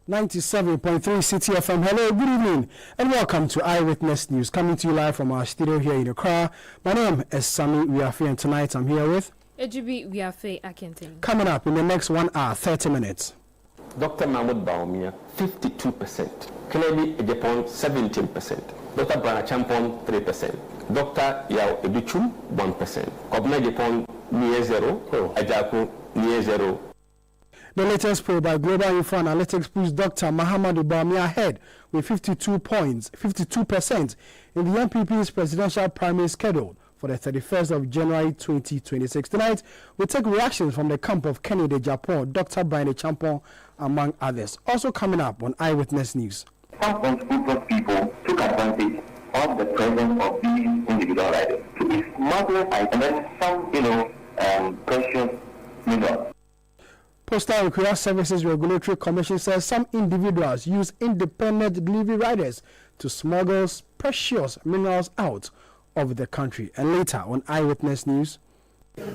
97.3 Citi FM. Hello, good evening, and welcome to Eyewitness News, coming to you live from our studio here in Accra. My name is Sammy Wiafe, and tonight I'm here with Ejubi Wiafe Acheampong. Coming up in the next 1 hour, 30 minutes. Dr. Mahmoud Bawumia, 52%. Kennedy Acheampong, 17%. Dr. Acheampong, 3%. Dr. Yao Ebichum, 1%. Kobna Acheampong, near 0. Ajaku, near 0. The latest poll by Global Info Analytics puts Dr. Mahamudu Bawumia ahead with 52% in the MPP's presidential primary scheduled for the 31st of January 2026. Tonight, we take reactions from the camp of Kennedy Acheampong, Dr. Acheampong, among others. Also coming up on Eyewitness News. Some unscrupulous people took advantage of the presence of these individual riders to be smuggled and then some, precious minerals. Postal and Courier Services Regulatory Commission says some individuals use independent delivery riders to smuggle precious minerals out of the country. And later on Eyewitness News,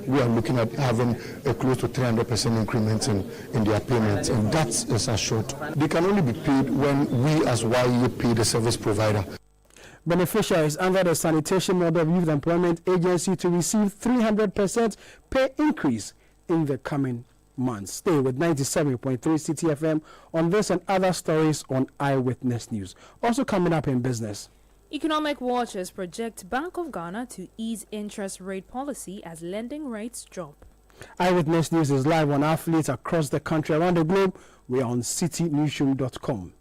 we are looking at having a close to 300% increment in their payments, and that is assured. They can only be paid when we as YE pay the service provider. Beneficiaries under the Sanitation Model of Youth Employment Agency to receive 300% pay increase in the coming months. Stay with 97.3 Citi FM on this and other stories on Eyewitness News. Also coming up in business. Economic watchers project Bank of Ghana to ease interest rate policy as lending rates drop. Eyewitness News is live on athletes across the country, around the globe. We are on citinewsroom.com.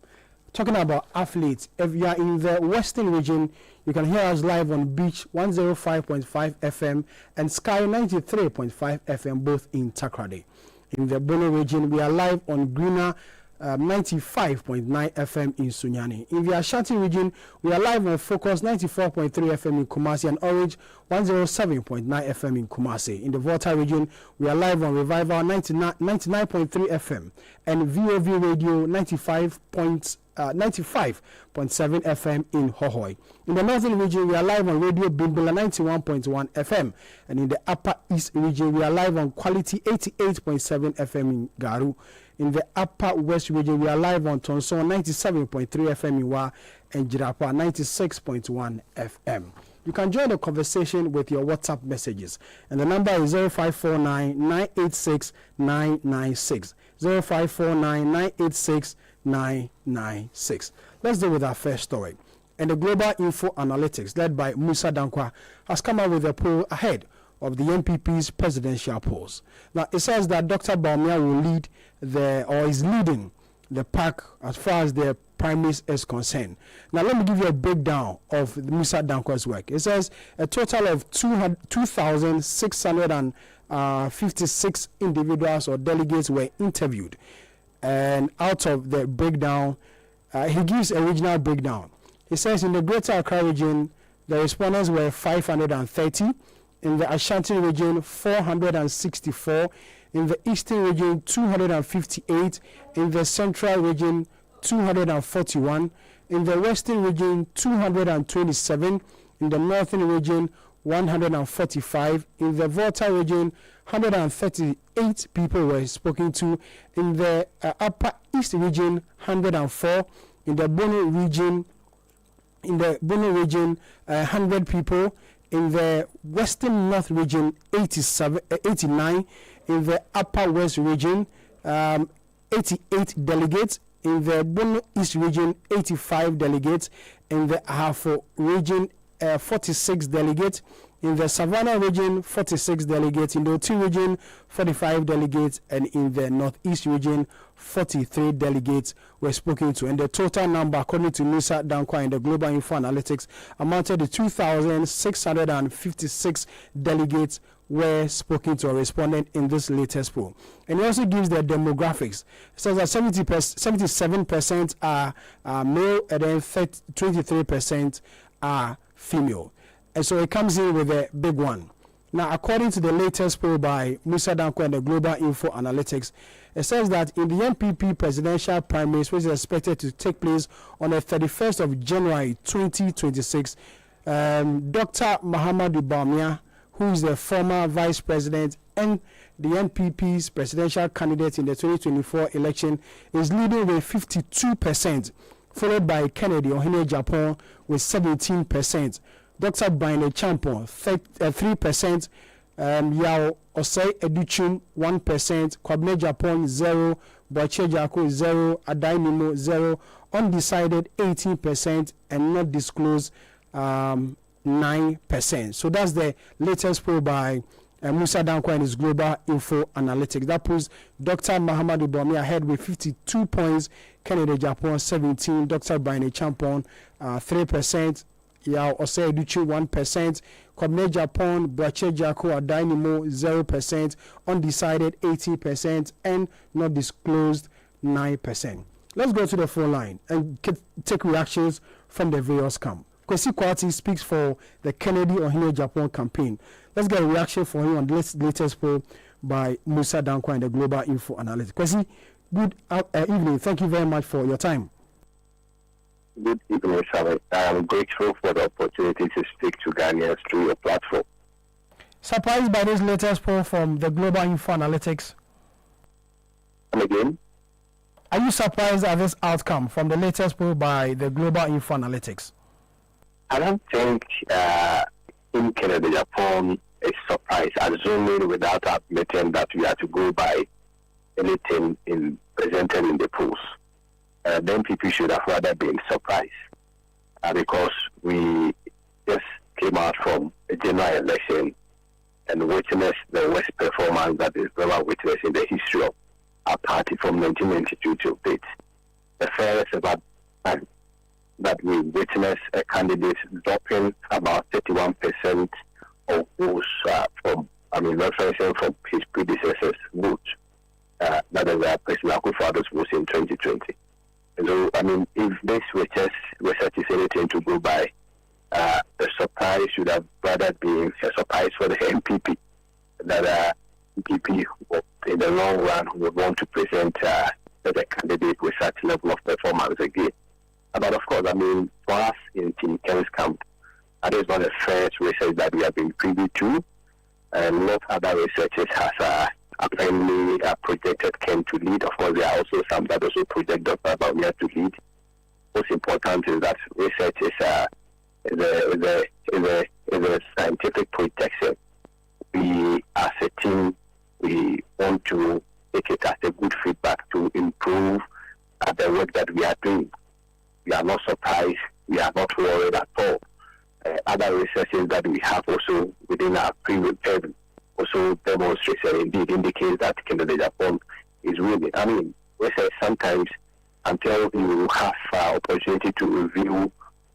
Talking about athletes, if you are in the Western region, you can hear us live on Beach 105.5 FM and Sky 93.5 FM, both in Takrady. In the Bono region, we are live on Greener 95.9 FM in Sunyani. In the Ashanti region, we are live on Focus 94.3 FM in Kumasi and Orange 107.9 FM in Kumasi. In the Volta region, we are live on Revival 99.3 FM and VOV Radio 95.7 FM in Hohoi. In the Northern region, we are live on Radio Bimbula 91.1 FM. And in the Upper East region, we are live on Quality 88.7 FM in Garu. In the Upper West region, we are live on Tonson 97.3 FM in Wa and Jirapa 96.1 FM. You can join the conversation with your WhatsApp messages. And the number is 0549-986-996. 0549-986-996. Let's deal with our first story. And the Global Info Analytics, led by Musa Dankwa, has come out with a poll ahead of the MPP's presidential polls. Now, it says that Dr. Bawumia will is leading the pack as far as the primaries is concerned. Now, let me give you a breakdown of Musa Dankwa's work. It says a total of 2,656 individuals or delegates were interviewed. And out of the breakdown, he gives a regional breakdown. He says in the Greater Accra region, the respondents were 530. In the Ashanti region, 464. In the Eastern region, 258. In the Central region, 241. In the Western region, 227. In the Northern region, 145. In the Volta region, 138 people were spoken to. In the Upper East region, 104. In the Bono region, 100 people. In the Western North region, 89. In the Upper West region, 88 delegates. In the Bono East region, 85 delegates. In the Ahafo region, 46 delegates. In the Savannah region, 46 delegates. In the Oti region, 45 delegates. And in the Northeast region, 43 delegates were spoken to. And the total number, according to Musa Dankwa in the Global Info Analytics, amounted to 2,656 delegates were spoken to or responded in this latest poll. And it also gives the demographics. It says that 77% are male and then 23% are female. And so it comes in with a big one. Now, according to the latest poll by Musa Dankwa and the Global Info Analytics, it says that in the MPP presidential primaries, which is expected to take place on the 31st of January 2026, Dr. Mahamudu Bawumia, who is the former vice president and the NPP's presidential candidate in the 2024 election, is leading with 52%, followed by Kennedy Acheampong with 17%. Dr. Brian Acheampong, 3%, Yao Osei Educhum, 1%, Kwabena Acheampong, 0, Boache Jako, 0, Adainimo, 0, undecided, 18%, and not disclosed, 9%. So that's the latest poll by Musa Dankwa and his Global Info Analytics. That puts Dr. Mahamadou Bawumia ahead with 52 points, Kennedy Acheampong 17, Dr. Brian Acheampong 3%, Yao Osei Educhum 1%, Kwabena Acheampong, Boache Jako, Adainimo 0%, undecided 18%, and not disclosed 9%. Let's go to the phone line and take reactions from the various camp. Kwesi Kwati speaks for the Kennedy Acheampong campaign. Let's get a reaction from him on this latest poll by Musa Dankwa and the Global Info Analytics. Kwesi, good evening. Thank you very much for your time. Good evening, Charlie. I am grateful for the opportunity to speak to Ghanaians through your platform. Surprised by this latest poll from the Global Info Analytics? And again? Are you surprised at this outcome from the latest poll by the Global Info Analytics? I don't think in Kennedy Acheampong is surprised, assuming without admitting that we have to go by anything presented in the polls. Then people should have rather been surprised because we just came out from a general election and witnessed the worst performance that is ever witnessed in the history of our party from 1992 to date. The first about time that we witnessed a candidate dropping about 31% of votes referencing from his predecessor's vote. That is President Akufo-Addo's votes in 2020. So, if this research is anything to go by, the surprise should have rather been a surprise for the MPP, that MPP in the long run would want to present the candidate with such level of performance again. But of course, for us in Team Ken's camp, that is not the first research that we have been privy to, and lot other researchers has apparently projected Ken to lead. Of course, there are also some that also project Dr. Bawumia to lead. Most important is that research is a scientific projection. We, as a team, we want to take it as a good feedback to improve the work that we are doing. We are not surprised. We are not worried at all. Other researches that we have also within our previous term also demonstrates and indeed indicates that Kennedy Acheampong is winning. Research sometimes, until you have opportunity to review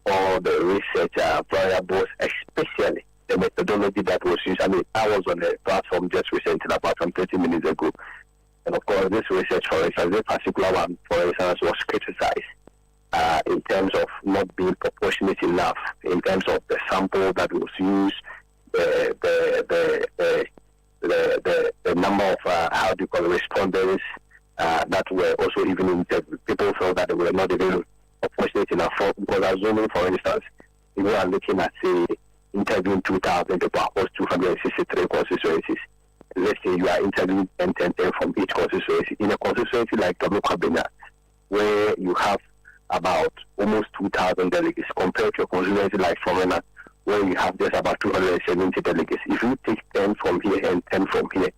all the research variables, especially the methodology that was used. I was on the platform just recently, about 30 minutes ago. And of course, this research, for instance, this particular one, for instance, was criticized in terms of not being proportionate enough, in terms of the sample that was used, the number of respondents that were also even interviewed. People felt that they were not even proportionate enough. Because assuming, for instance, if we are looking at, say, interviewing 2,000 people across 263 constituencies, let's say you are interviewing 10 from each constituency. In a constituency like Kwabena, where you have about almost 2,000 delegates, compared to a constituency like Promotional, where you have just about 270 delegates. If you take 10 from here and 10 from here,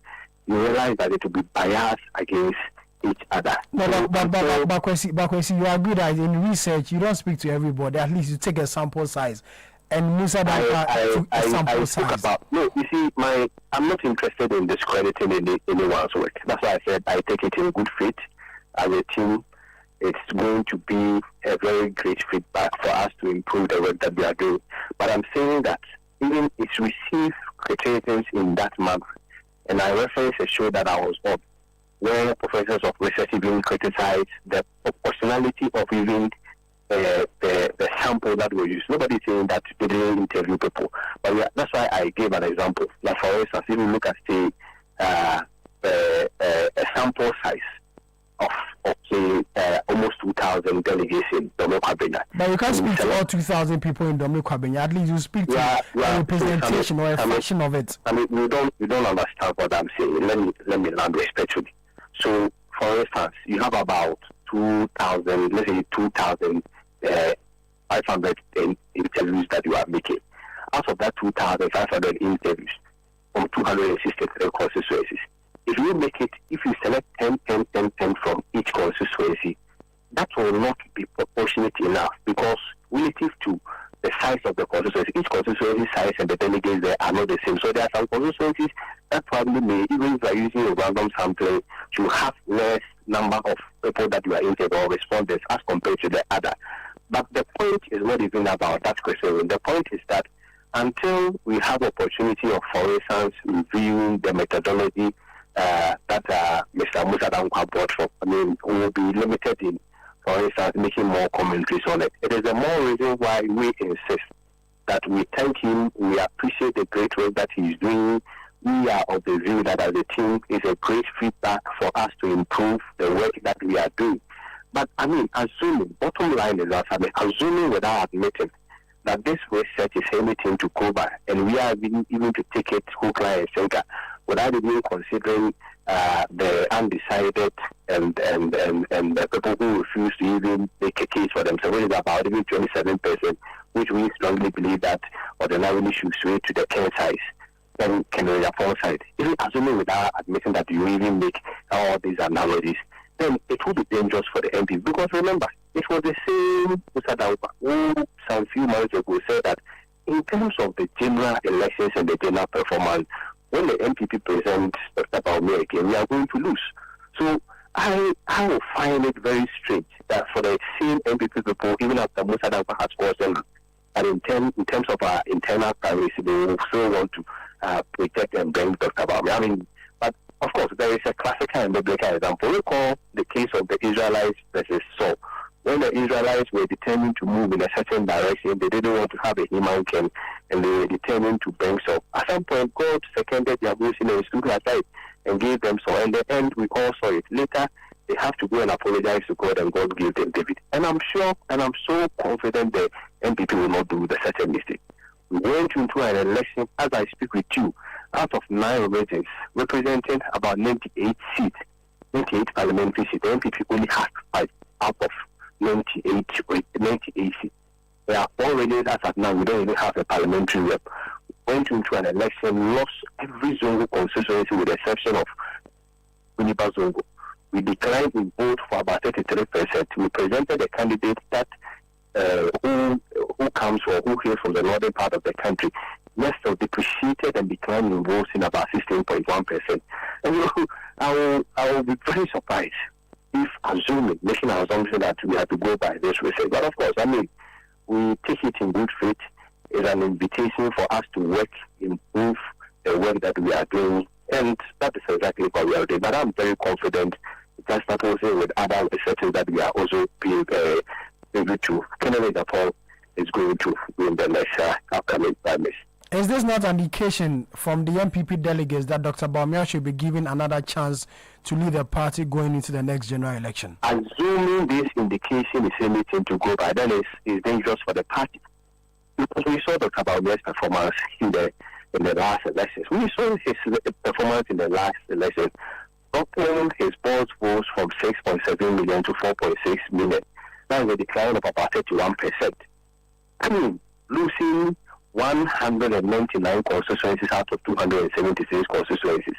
you realize that it will be biased against each other. But Kwesi, you agree that in research you don't speak to everybody. At least you take a sample size. And Musa took a sample size. No, you see, I'm not interested in discrediting anyone's work. That's why I said I take it in good faith as a team. It's going to be a very great feedback for us to improve the work that we are doing. But I'm saying that even it's received criticisms in that month, and I reference a show that I was on, where professors of research even criticized the proportionality of even the sample that we use. Nobody's saying that they didn't interview people. But that's why I gave an example. Like, for instance, if you look at, say, a sample size of almost 2,000 delegates in Dome Kwabena. But you can't speak to all 2,000 people in Dome Kwabena. At least you speak to a representation or a fraction of it. I mean, you don't understand what I'm saying. Let me land respectfully. So, for instance, you have about 2,000, let's say 2,500 interviews that you are making. Out of that 2,500 interviews from 263 constituencies, if you select 10 from each constituency, that will not be proportionate enough, because relative to the size of the constituency, each constituency size and the delegates there are not the same. So there are some constituencies that probably may, even if you are using a random sampling, to have less number of people that you are interviewing or respondents as compared to the other. But the point is not even about that question. The point is that until we have opportunity of, for instance, reviewing the methodology that Mr. Musa Dankwa brought for, we will be limited in, for instance, making more commentaries on it. It is the more reason why we insist that we thank him, we appreciate the great work that he is doing. We are of the view that as a team, it's a great feedback for us to improve the work that we are doing. But assuming, bottom line is that, assuming without admitting that this research is anything to go by, and we are even to take it hook, line, and sinker, without even considering the undecided and the people who refuse to even make a case for themselves, which is about even 27%, which we strongly believe that ordinarily should sway to the Ken size, then Acheampong side. Even assuming without admitting that you even make all these analogies, then it will be dangerous for the MP. Because remember, it was the same Musa Dankwa who some few months ago said that in terms of the general elections and the general performance, when the MPP presents Dr. Bawumia again, we are going to lose. So I will find it very strange that for the same MPP people, even after Musa Dankwa has caused them, and in terms of our internal privacy, they will still want to protect and bring Dr. Bawumia. But of course, there is a classical and biblical example. We call the case of the Israelites versus Saul. When the Israelites were determined to move in a certain direction, they didn't want to have a human king, and they were determined to bring Saul. At some point, God seconded their motion and stood aside and gave them Saul. In the end, we all saw it. Later, they have to go and apologize to God, and God gave them David. And I'm sure, and I'm so confident that MPP will not do the certain mistake. We went into an election, as I speak with you, out of 9 regions, representing about 98 seats, 98 parliamentary seats. The MPP only has 5 out of 98 seats. There are 4 regions as of now, we don't even have a parliamentary rep. Went into an election, lost every Zongo constituency with the exception of Winnipeg Zongo. We declined in vote for about 33%. We presented a candidate that who comes or who hails from the northern part of the country. Yes, so depreciated and declined in votes in about 16.1%. And I will be very surprised if making an assumption that we have to go by this research. But of course, we take it in good faith. It's an invitation for us to work, improve the work that we are doing, and that is exactly what we are doing. But I'm very confident, just like also with other researches, that we are also being able to. Acheampong is going to win the next upcoming primaries. Is this not an indication from the MPP delegates that Dr. Bawumia should be given another chance to lead the party going into the next general election? Assuming this indication is anything to go by, then it's dangerous for the party. Because we saw Dr. Bawumia's performance in the last elections. We saw his performance in the last election, dropping his board votes from 6.7 million to 4.6 million. That is a decline of about 31%. Losing 199 constituencies out of 276 constituencies,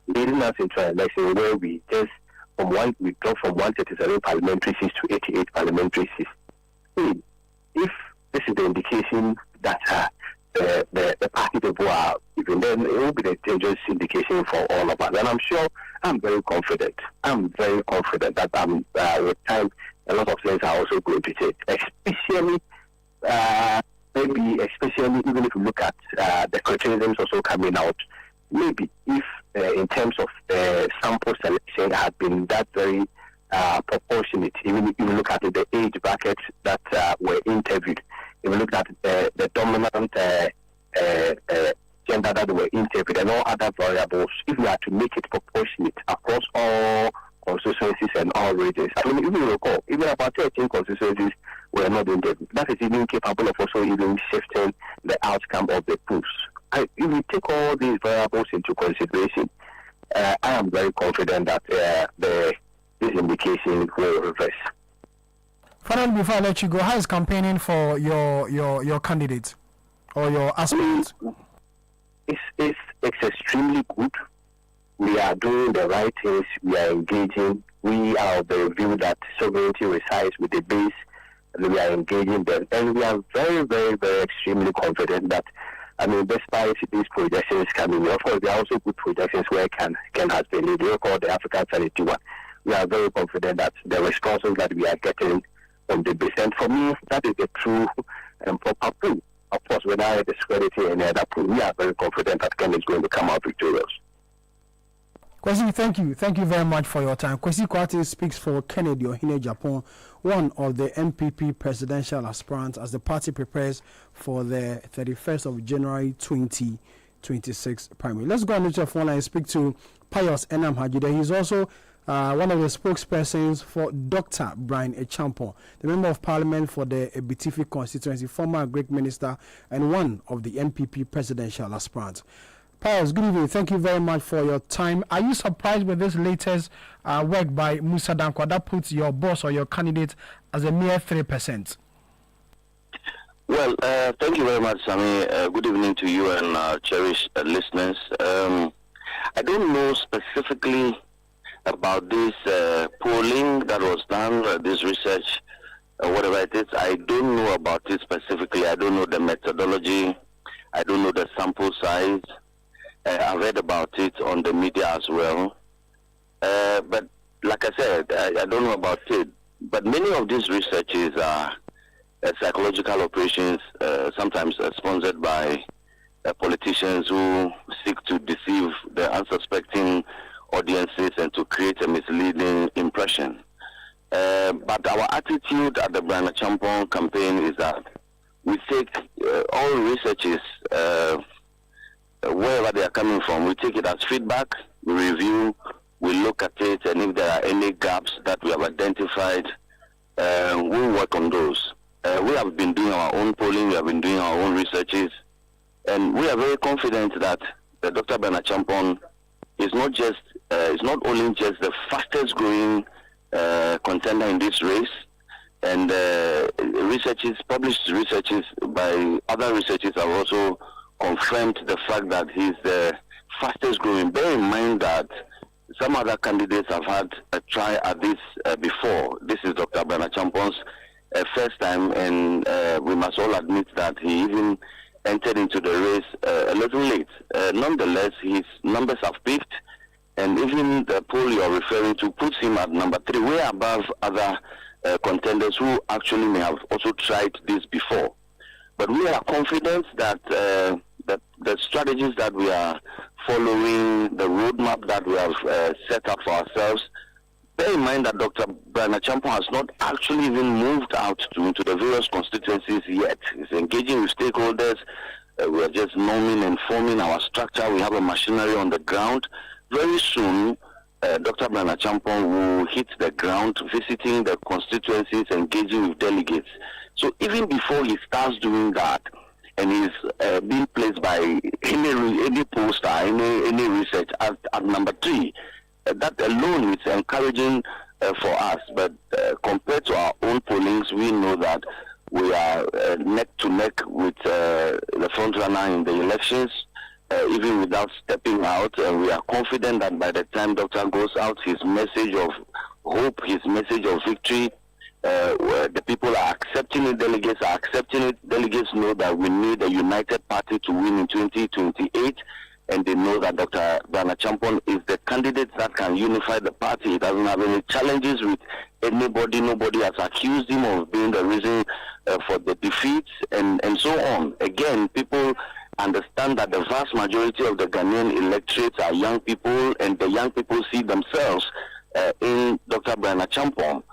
leading us into an election where we dropped from 137 parliamentary seats to 88 parliamentary seats. If this is the indication that the party people are, even then it will be a dangerous indication for all of us. And I'm very confident that with time a lot of things are also going to change, especially even if you look at the criticisms also coming out, maybe if in terms of sample selection had been that very proportionate, even if you look at the age brackets that were interviewed, if you look at the dominant gender that were interviewed and all other variables, if we are to make it proportionate across all constituencies and all regions. I mean, even recall, even about 13 constituencies were not interviewed. That is even capable of also even shifting the outcome of the polls. If we take all these variables into consideration, I am very confident that this indication will reverse. Finally, before I let you go, how is campaigning for your candidate or your aspirant? It's extremely good. We are doing the right things. We are engaging. We are of the view that sovereignty resides with the base, and we are engaging them. And we are very, very, very extremely confident that, I mean, despite these projections coming, of course, there are also good projections where Ken has been leading, called the African Sanity one. We are very confident that the responses that we are getting from the base, and for me, that is the true and proper proof. Of course, without discrediting any other proof, we are very confident that Ken is going to come out victorious. Kwesi, thank you. Thank you very much for your time. Kwesi Kwati speaks for Kennedy Acheampong, one of the MPP presidential aspirants, as the party prepares for the 31st of January 2026 primary. Let's go on to the phone and speak to Pius Enam Hajide. He's also one of the spokespersons for Dr. Brian Acheampong, the Member of Parliament for the Ebitifi constituency, former Greek minister, and one of the MPP presidential aspirants. Pius, good evening. Thank you very much for your time. Are you surprised with this latest work by Musa Dankwa that puts your boss or your candidate as a mere 3%? Well, thank you very much, Sami. Good evening to you and cherished listeners. I don't know specifically about this polling that was done, this research, whatever it is. I don't know about it specifically. I don't know the methodology. I don't know the sample size. I read about it on the media as well. But like I said, I don't know about it. But many of these researches are psychological operations, sometimes sponsored by politicians who seek to deceive the unsuspecting audiences and to create a misleading impression. But our attitude at the Brian Acheampong campaign is that we take all researches, wherever they are coming from, we take it as feedback, we review, we look at it, and if there are any gaps that we have identified, we'll work on those. We have been doing our own polling, we have been doing our own researches, and we are very confident that Dr. Brian Acheampong is not only just the fastest growing contender in this race, and published researches by other researchers have also confirmed the fact that he's the fastest growing. Bear in mind that some other candidates have had a try at this before. This is Dr. Brian Acheampong's first time, and we must all admit that he even entered into the race a little late. Nonetheless, his numbers have peaked, and even the poll you're referring to puts him at number 3, way above other contenders who actually may have also tried this before. But we are confident that the strategies that we are following, the roadmap that we have set up for ourselves, bear in mind that Dr. Brian Acheampong has not actually even moved out into the various constituencies yet. He's engaging with stakeholders. We are just norming and forming our structure. We have a machinery on the ground. Very soon, Dr. Brian Acheampong will hit the ground, visiting the constituencies, engaging with delegates. So even before he starts doing that, and he's being placed by any poster, any research at number 3, that alone is encouraging for us. But compared to our own pollings, we know that we are neck to neck with the front runner in the elections, even without stepping out. We are confident that by the time Doctor goes out, his message of hope, his message of victory, the people are accepting it, delegates are accepting it. Delegates know that we need a united party to win in 2028, and they know that Dr. Brian Acheampong is the candidate that can unify the party. He doesn't have any challenges with anybody. Nobody has accused him of being the reason for the defeat, and so on. Again, people understand that the vast majority of the Ghanaian electorates are young people, and the young people see themselves in Dr. Brian Acheampong.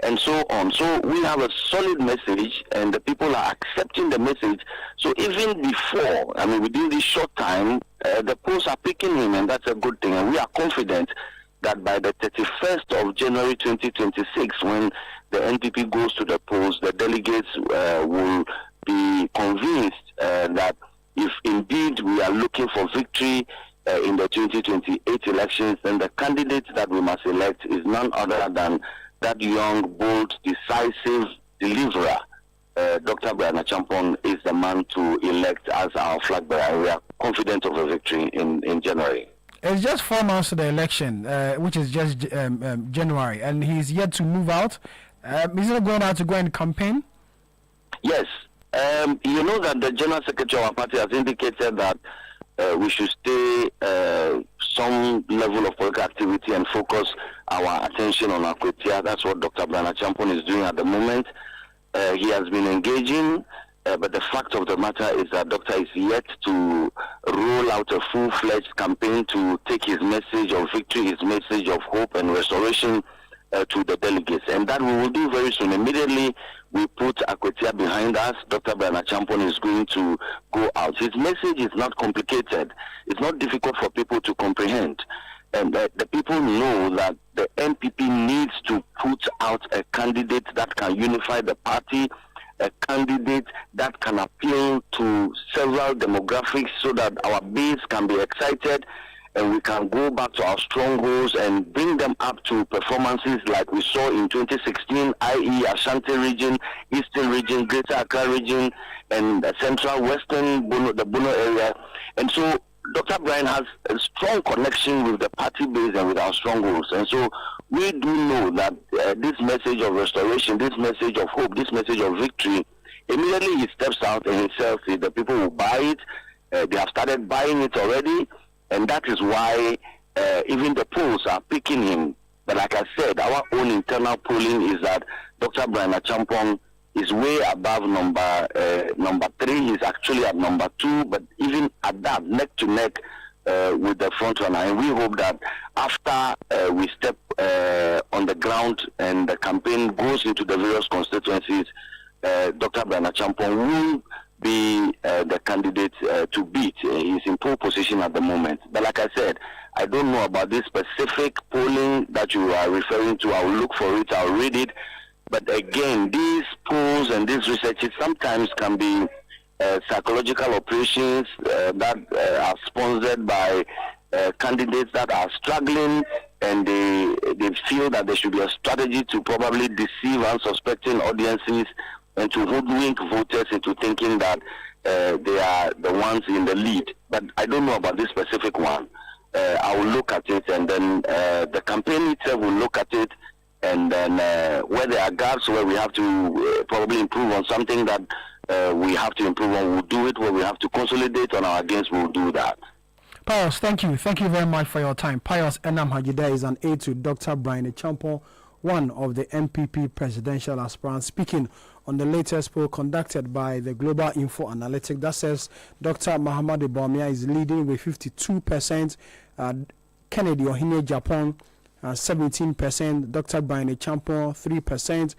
And so on. So we have a solid message, and the people are accepting the message. So even before, within this short time, the polls are picking him, and that's a good thing. And we are confident that by the 31st of January 2026, when the NPP goes to the polls, the delegates will be convinced that if indeed we are looking for victory in the 2028 elections, then the candidate that we must elect is none other than that young, bold, decisive deliverer. Dr. Acheampong is the man to elect as our flag bearer. We are confident of a victory in January. It's just 4 months to the election, which is just January, and he's yet to move out. Is he going out to go and campaign? Yes. You know that the General Secretary of our party has indicated that we should stay some level of political activity and focus our attention on Acheampong. That's what Dr. Acheampong is doing at the moment. He has been engaging, but the fact of the matter is that Doctor is yet to roll out a full-fledged campaign to take his message of victory, his message of hope and restoration to the delegates. And that we will do very soon. Immediately we put Acheampong behind us, Dr. Acheampong is going to go out. His message is not complicated. It's not difficult for people to comprehend. And the people know that the NPP needs to put out a candidate that can unify the party, a candidate that can appeal to several demographics so that our base can be excited and we can go back to our strongholds and bring them up to performances like we saw in 2016, i.e. Ashanti region, Eastern region, Greater Accra region, and the Central Western, the Bono area. And so Dr. Brian has a strong connection with the party base and with our strongholds. And so we do know that this message of restoration, this message of hope, this message of victory, immediately he steps out and he sells it. The people will buy it. They have started buying it already. And that is why even the polls are picking him. But like I said, our own internal polling is that Dr. Brian Acheampong is way above number 3. He's actually at number 2. But even at that, neck to neck with the front runner. And we hope that after we step on the ground and the campaign goes into the various constituencies, Dr. Brian Acheampong will be the candidate to beat. He's in pole position at the moment. But like I said, I don't know about this specific polling that you are referring to. I'll look for it, I'll read it. But again, these polls and these researches sometimes can be psychological operations that are sponsored by candidates that are struggling, and they feel that there should be a strategy to probably deceive unsuspecting audiences and to hoodwink voters into thinking that they are the ones in the lead. But I don't know about this specific one. I will look at it, and then the campaign itself will look at it, and then where there are gaps, where we have to probably improve on something that we have to improve on, we'll do it. Where we have to consolidate on our gains, we'll do that. Pius, thank you. Thank you very much for your time. Pius Enam Hajida is an aide to Dr. Brian Acheampong, one of the NPP presidential aspirants, speaking on the latest poll conducted by the Global Info Analytics that says Dr. Mahamudu Bawumia is leading with 52%, Kennedy Ohine Japan 17%, Dr. Brian Acheampong 3%,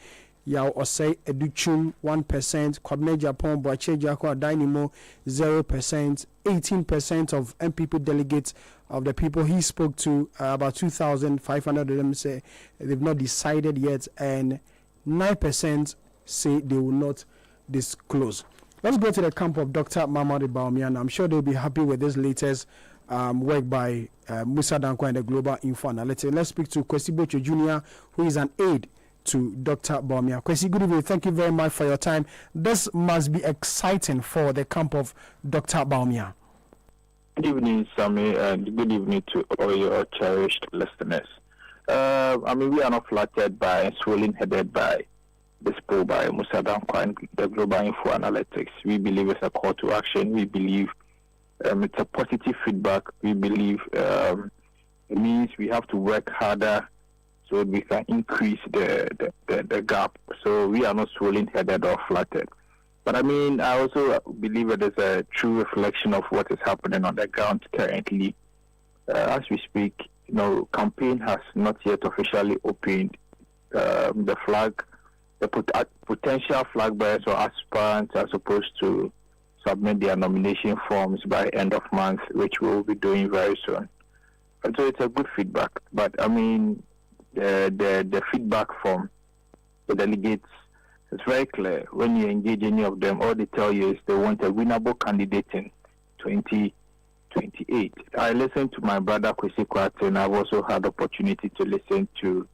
Yao Osei Educhum 1%, Kwabena Japan Boache Jako Dynamo 0%, 18% of MPP delegates of the people he spoke to, about 2,500 of them say they've not decided yet, and 9% say they will not disclose. Let's go to the camp of Dr. Mahamudu Bawumia, and I'm sure they'll be happy with this latest work by Musa Danko and the Global Info Analytics. Let's speak to Kwesi Bocho Jr., who is an aide to Dr. Bawumia. Kwesi, good evening. Thank you very much for your time. This must be exciting for the camp of Dr. Bawumia. Good evening, Sammy, and good evening to all your cherished listeners. We are not flattered by and swollen-headed by this poll by Musa Danko and the Global Info Analytics. We believe it's a call to action. We believe it's a positive feedback. We believe it means we have to work harder so we can increase the gap. So we are not swollen-headed or flattered. But I also believe it is a true reflection of what is happening on the ground currently. As we speak, campaign has not yet officially opened. The potential flag bearers or aspirants are supposed to submit their nomination forms by end of month, which we will be doing very soon. So it's a good feedback. But I mean, the feedback from the delegates is very clear. When you engage any of them, all they tell you is they want a winnable candidate in 2028. I listened to my brother Kwesi Kwate, and I've also had the opportunity to listen to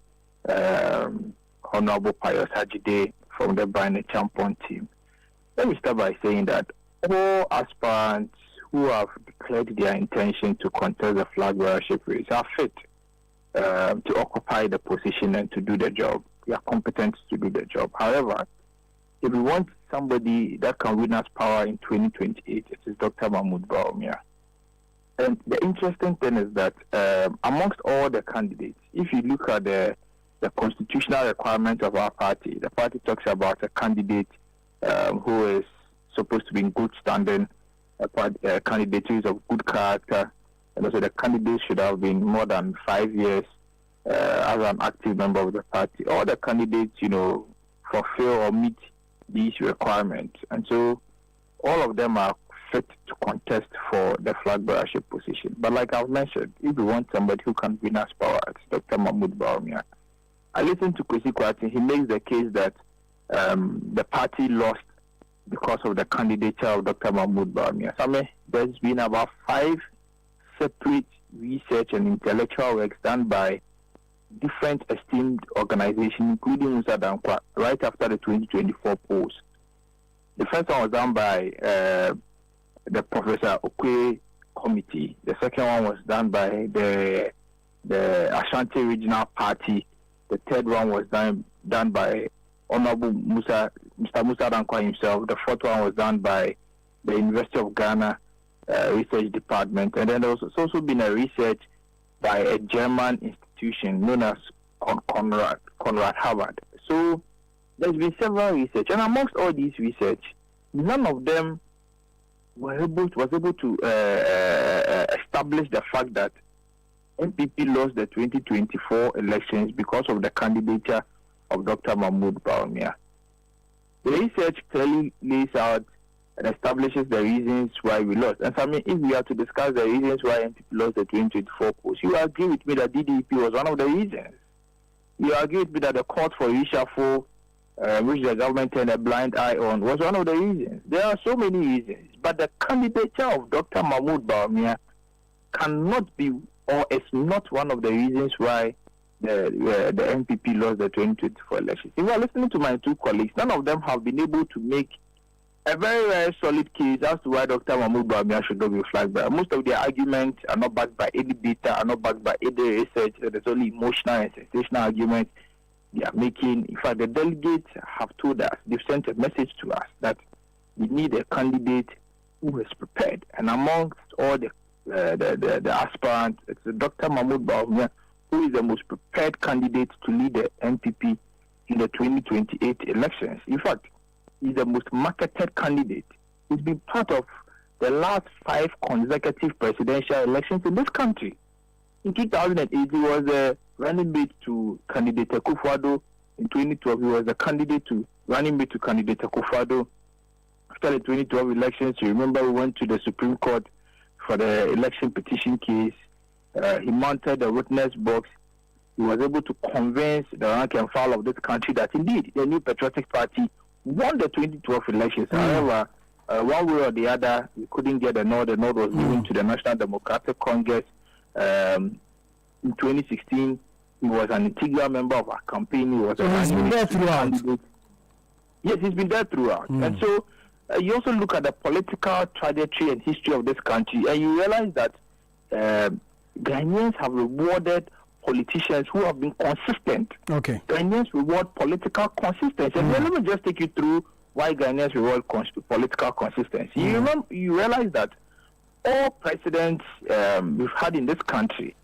Honorable Pius Hajide from the Acheampong team. Let me start by saying that all aspirants who have declared their intention to contest the flag bearership race are fit to occupy the position and to do the job. They are competent to do the job. However, if we want somebody that can win us power in 2028, it is Dr. Mahmoud Bawumia. And the interesting thing is that amongst all the candidates, if you look at the constitutional requirements of our party, the party talks about a candidate who is supposed to be in good standing, a candidate who is of good character, and also the candidate should have been more than 5 years as an active member of the party. All the candidates, fulfill or meet these requirements. And so all of them are fit to contest for the flag bearership position. But like I've mentioned, if we want somebody who can win us power, it's Dr. Mahmoud Bawumia. I listened to Kwesi Kwate. He makes the case that the party lost because of the candidature of Dr. Mahmoud Bawumia. There's been about 5 separate research and intellectual works done by different esteemed organizations, including Musa Dankwa, right after the 2024 polls. The first one was done by the Professor Okwe Committee. The second one was done by the Ashanti Regional Party. The third one was done by Honorable Mr. Musa Dankwa himself. The fourth one was done by the University of Ghana Research Department. And then there's also been a research by a German institution known as Conrad Harvard. So there's been several research, and amongst all these research, none of them was able to establish the fact that NPP lost the 2024 elections because of the candidature of Dr. Mahmoud Bawumia. The research clearly lays out and establishes the reasons why we lost. And if we are to discuss the reasons why NPP lost the 2024 polls, you agree with me that DDP was one of the reasons. You agree with me that the court for reshuffle, which the government turned a blind eye on, was one of the reasons. There are so many reasons. But the candidature of Dr. Mahmoud Bawumia cannot be, or is not one of the reasons why the NPP lost the 2024 elections. If you are listening to my two colleagues, none of them have been able to make a very, very solid case as to why Dr. Mahmoud Bawumia should not be flag bearer. Most of their arguments are not backed by any data, are not backed by any research. There's only emotional and sensational arguments they are making. In fact, the delegates have told us, they've sent a message to us that we need a candidate who is prepared. And amongst all the aspirants, it's Dr. Mahmoud Bawumia who is the most prepared candidate to lead the NPP in the 2028 elections. In fact, he's the most marketed candidate. He's been part of the last 5 consecutive presidential elections in this country. In 2008, he was a running mate to candidate Akufo-Addo. In 2012, he was a running mate to candidate Akufo-Addo. After the 2012 elections, you remember we went to the Supreme Court for the election petition case. He mounted the witness box. He was able to convince the rank and file of this country that indeed the New Patriotic Party won the 2012 elections. However, one way or the other, we couldn't get a nod. The nod was given to the National Democratic Congress. In 2016, he was an integral member of our campaign. He was he's been there throughout. Yes, he's been there throughout. And so you also look at the political trajectory and history of this country, and you realize that Ghanaians have rewarded politicians who have been consistent. Okay. Ghanaians reward political consistency. And let me just take you through why Ghanaians reward political consistency. You realize that all presidents we've had in this country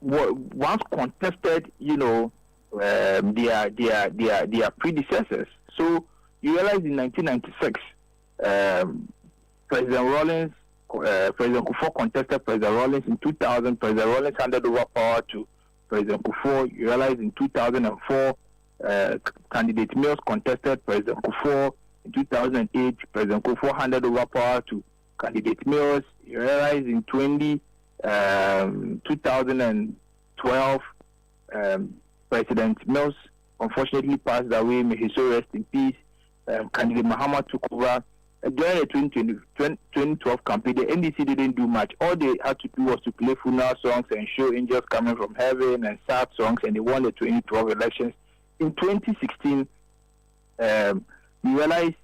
once contested, their predecessors. So you realize in 1996, President Kufuor contested President Rawlings. In 2000, President Rawlings handed over power to President Kufuor. You realize in 2004, candidate Mills contested President Kufuor. In 2008, President Kufuor handed over power to candidate Mills. You realize in 2012, 2012, President Mills unfortunately passed away. May his soul rest in peace. Candidate Mahama took over. During the 2012 campaign, the NDC didn't do much. All they had to do was to play funeral songs and show angels coming from heaven and sad songs, and they won the 2012 elections. In 2016, we realized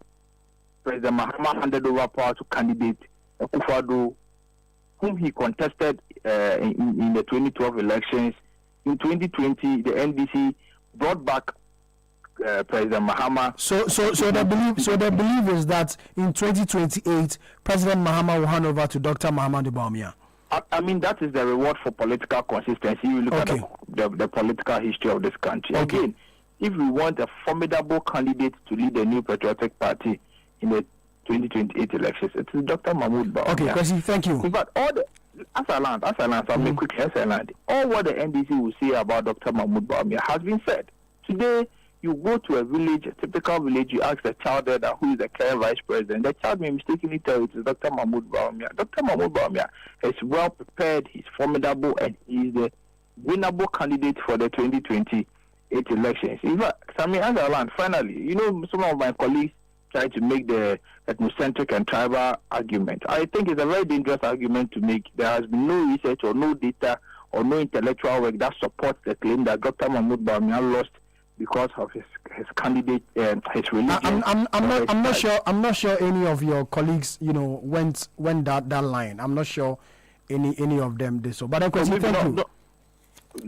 President Mahama handed over power to candidate Akufo-Addo, whom he contested in the 2012 elections. In 2020, the NDC brought back President Mahama. So the belief is that in 2028, President Mahama will hand over to Dr. Mahamudu Bawumia. I mean, that is the reward for political consistency. You look at the political history of this country. Okay. Again, if we want a formidable candidate to lead the New Patriotic Party in the 2028 elections, it is Dr. Mahamudu Bawumia. Okay, Kwesi, thank you. In fact, all the as I land, I'll make quick as I land. All what the NDC will say about Dr. Mahamudu Bawumia has been said. Today, you go to a village, a typical village, you ask the child there who is the current vice president. The child may mistakenly tell you it is Dr. Mahamudu Bawumia. Dr. Mahamudu Bawumia is well prepared, he's formidable, and he's the winnable candidate for the 2028 elections. In fact, Sami, as I land, finally, you know, some of my colleagues try to make the ethnocentric and tribal argument. I think it's a very dangerous argument to make. There has been no research or no data or no intellectual work that supports the claim that Dr. Mahamudu Bawumia lost because of his candidate and his religion. I'm not sure any of your colleagues, you know, went that line. I'm not sure any of them did so. But Kwesi,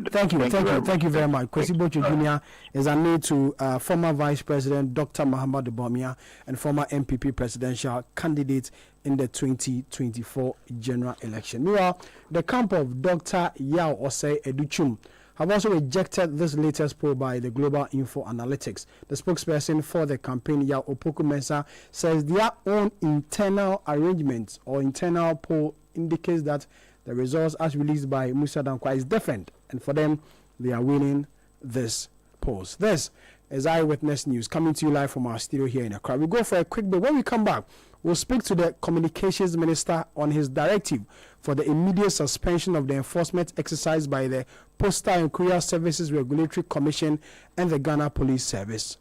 thank you very much. Kwesi Bocho Jr. is a name to former Vice President Dr. Mahamudu Bawumia and former MPP presidential candidate in the 2024 general election. Meanwhile, the camp of Dr. Yao Osei Educhum have also rejected this latest poll by the Global Info Analytics. The spokesperson for the campaign, Yao Opoku-Mensah, says their own internal arrangements or internal poll indicates that the results as released by Musa Dankwa is different, and for them, they are winning this polls. This is Eyewitness News coming to you live from our studio here in Accra. We go for a quick break. When we come back, we'll speak to the Communications Minister on his directive for the immediate suspension of the enforcement exercised by the Postal and Courier Services Regulatory Commission and the Ghana Police Service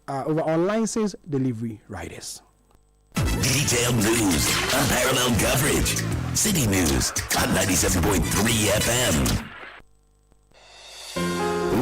over unlicensed delivery riders. Detailed news, unparalleled coverage. Citi News on 97.3 FM.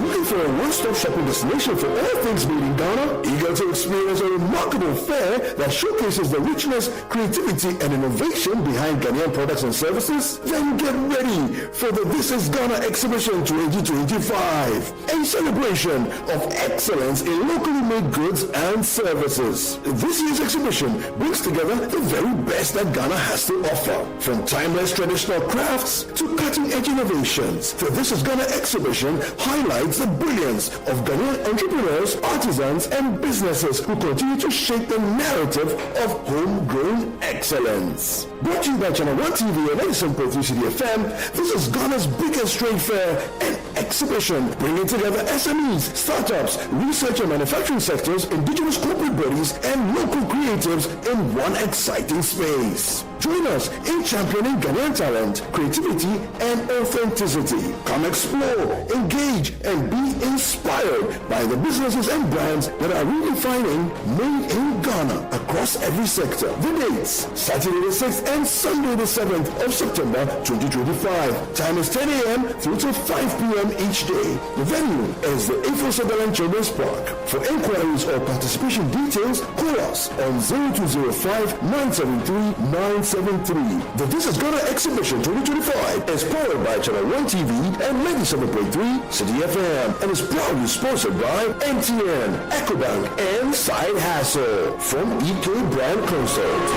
Looking for a one-stop shopping destination for all things made in Ghana? Eager to experience a remarkable fair that showcases the richness, creativity, and innovation behind Ghanaian products and services? Then get ready for the This is Ghana Exhibition 2025, a celebration of excellence in locally made goods and services. This year's exhibition brings together the very best that Ghana has to offer, from timeless traditional crafts to cutting-edge innovations. The This is Ghana Exhibition highlights the brilliance of Ghanaian entrepreneurs, artisans, and businesses who continue to shape the narrative of homegrown excellence. Brought to you by Channel 1 TV and 97.3 Citi FM, this is Ghana's biggest trade fair and exhibition, bringing together SMEs, startups, research and manufacturing sectors, indigenous corporate bodies, and local creatives in one exciting space. Join us in championing Ghanaian talent, creativity, and authenticity. Come explore, engage, and be inspired by the businesses and brands that are redefining made in Ghana across every sector. The dates: Saturday the 6th and Sunday the 7th of September 2025. Time is 10 a.m. through to 5 p.m. each day. The venue is the Info Sutherland Children's Park. For inquiries or participation details, call us on 0205-973-973. The This is Ghana Exhibition 2025 is powered by Channel 1 TV and 97.3 Citi FM and is proudly sponsored by MTN, EcoBank, and Side Hassle from EK Brand Consult.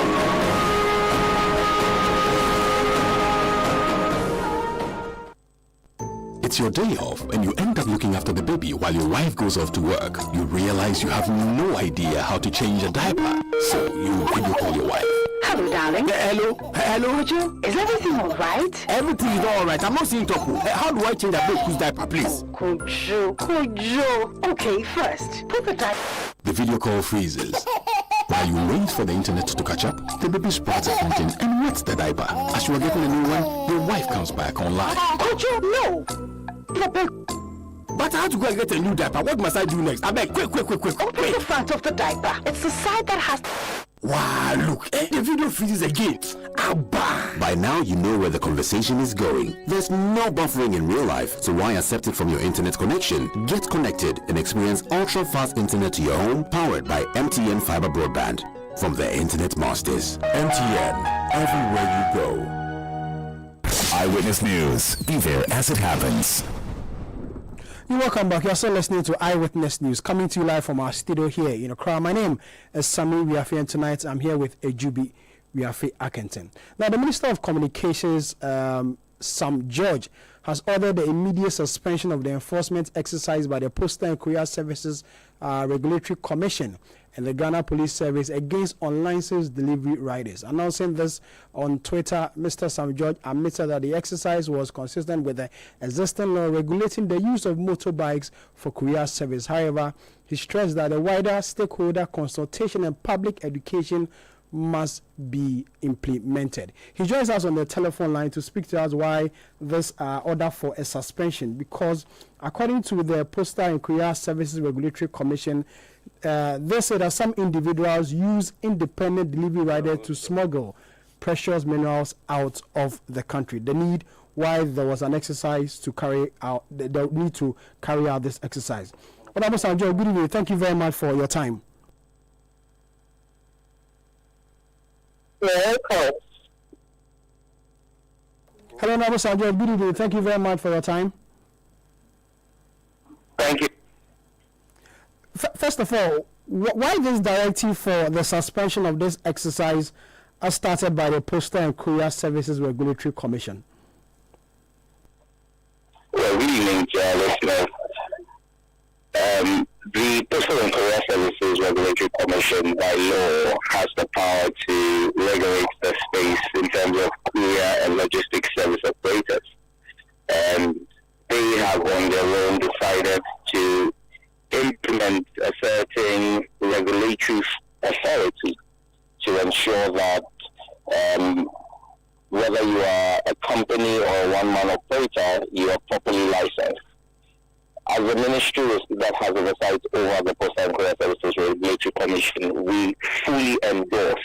It's your day off and you end up looking after the baby while your wife goes off to work. You realize you have no idea how to change a diaper, so you video call your wife. Hello, darling. Hello, Rachel. Is everything all right? Everything is all right. I'm not seeing Toku. How do I change a baby's diaper, please? Kojo. Okay, first, put the diaper. The video call freezes. My While you wait for the internet to catch up, the baby sprouts a fountain and wets the diaper. As you are getting a new one, your wife comes back online. No! But how to go and get a new diaper? What must I do next? I beg, quick. Open the front of the diaper. It's the side that has... Wow, look, the video freezes again. Abba. By now, you know where the conversation is going. There's no buffering in real life, so why accept it from your internet connection? Get connected and experience ultra-fast internet to your home, powered by MTN Fiber Broadband. From the Internet Masters. MTN, everywhere you go. Eyewitness News. Be there as it happens. You're welcome back. You're still listening to Eyewitness News, coming to you live from our studio here in Accra. My name is Sami Wiafe, and tonight I'm here with Ejubi Wiafe Acheampong. Now, the Minister of Communications, Sam George, has ordered the immediate suspension of the enforcement exercise by the Postal and Courier Services Regulatory Commission and the Ghana Police Service against unlicensed delivery riders. Announcing this on Twitter, Mr. Sam George admitted that the exercise was consistent with the existing law regulating the use of motorbikes for courier service. However, he stressed that a wider stakeholder consultation and public education must be implemented. He joins us on the telephone line to speak to us why this order for a suspension, because according to the Postal and Courier Services Regulatory Commission, they say that some individuals use independent delivery riders to smuggle precious minerals out of the country. The need why there was an exercise to carry out, the need to carry out this exercise. Honorable Sanjo, good evening. Thank you very much for your time. Welcome. Hello, Honorable Sanjo, good evening. Thank you very much for your time. Thank you. First of all, why this directive for the suspension of this exercise as started by the Postal and Courier Services Regulatory Commission? Well, good evening, listeners. The Postal and Courier Services Regulatory Commission, by law, has the power to regulate the space in terms of courier and logistics service operators. And they have on their own decided to implement a certain regulatory authority to ensure that whether you are a company or a one-man operator, you are properly licensed. As a ministry that has oversight over the Postal and Courier Services Regulatory Commission, we fully endorse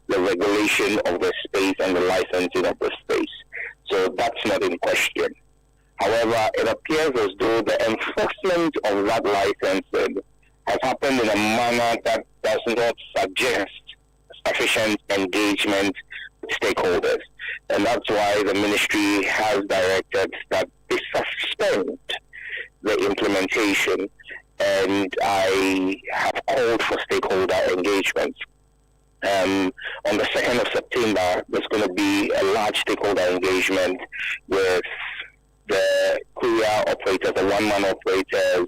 the regulation of the space and the licensing of the space. So that's not in question. However, it appears as though the enforcement of that licensing has happened in a manner that does not suggest sufficient engagement with stakeholders. And that's why the ministry has directed that they suspend the implementation, and I have called for stakeholder engagement. On the 2nd of September, there's going to be a large stakeholder engagement with the courier operators, the one-man operators,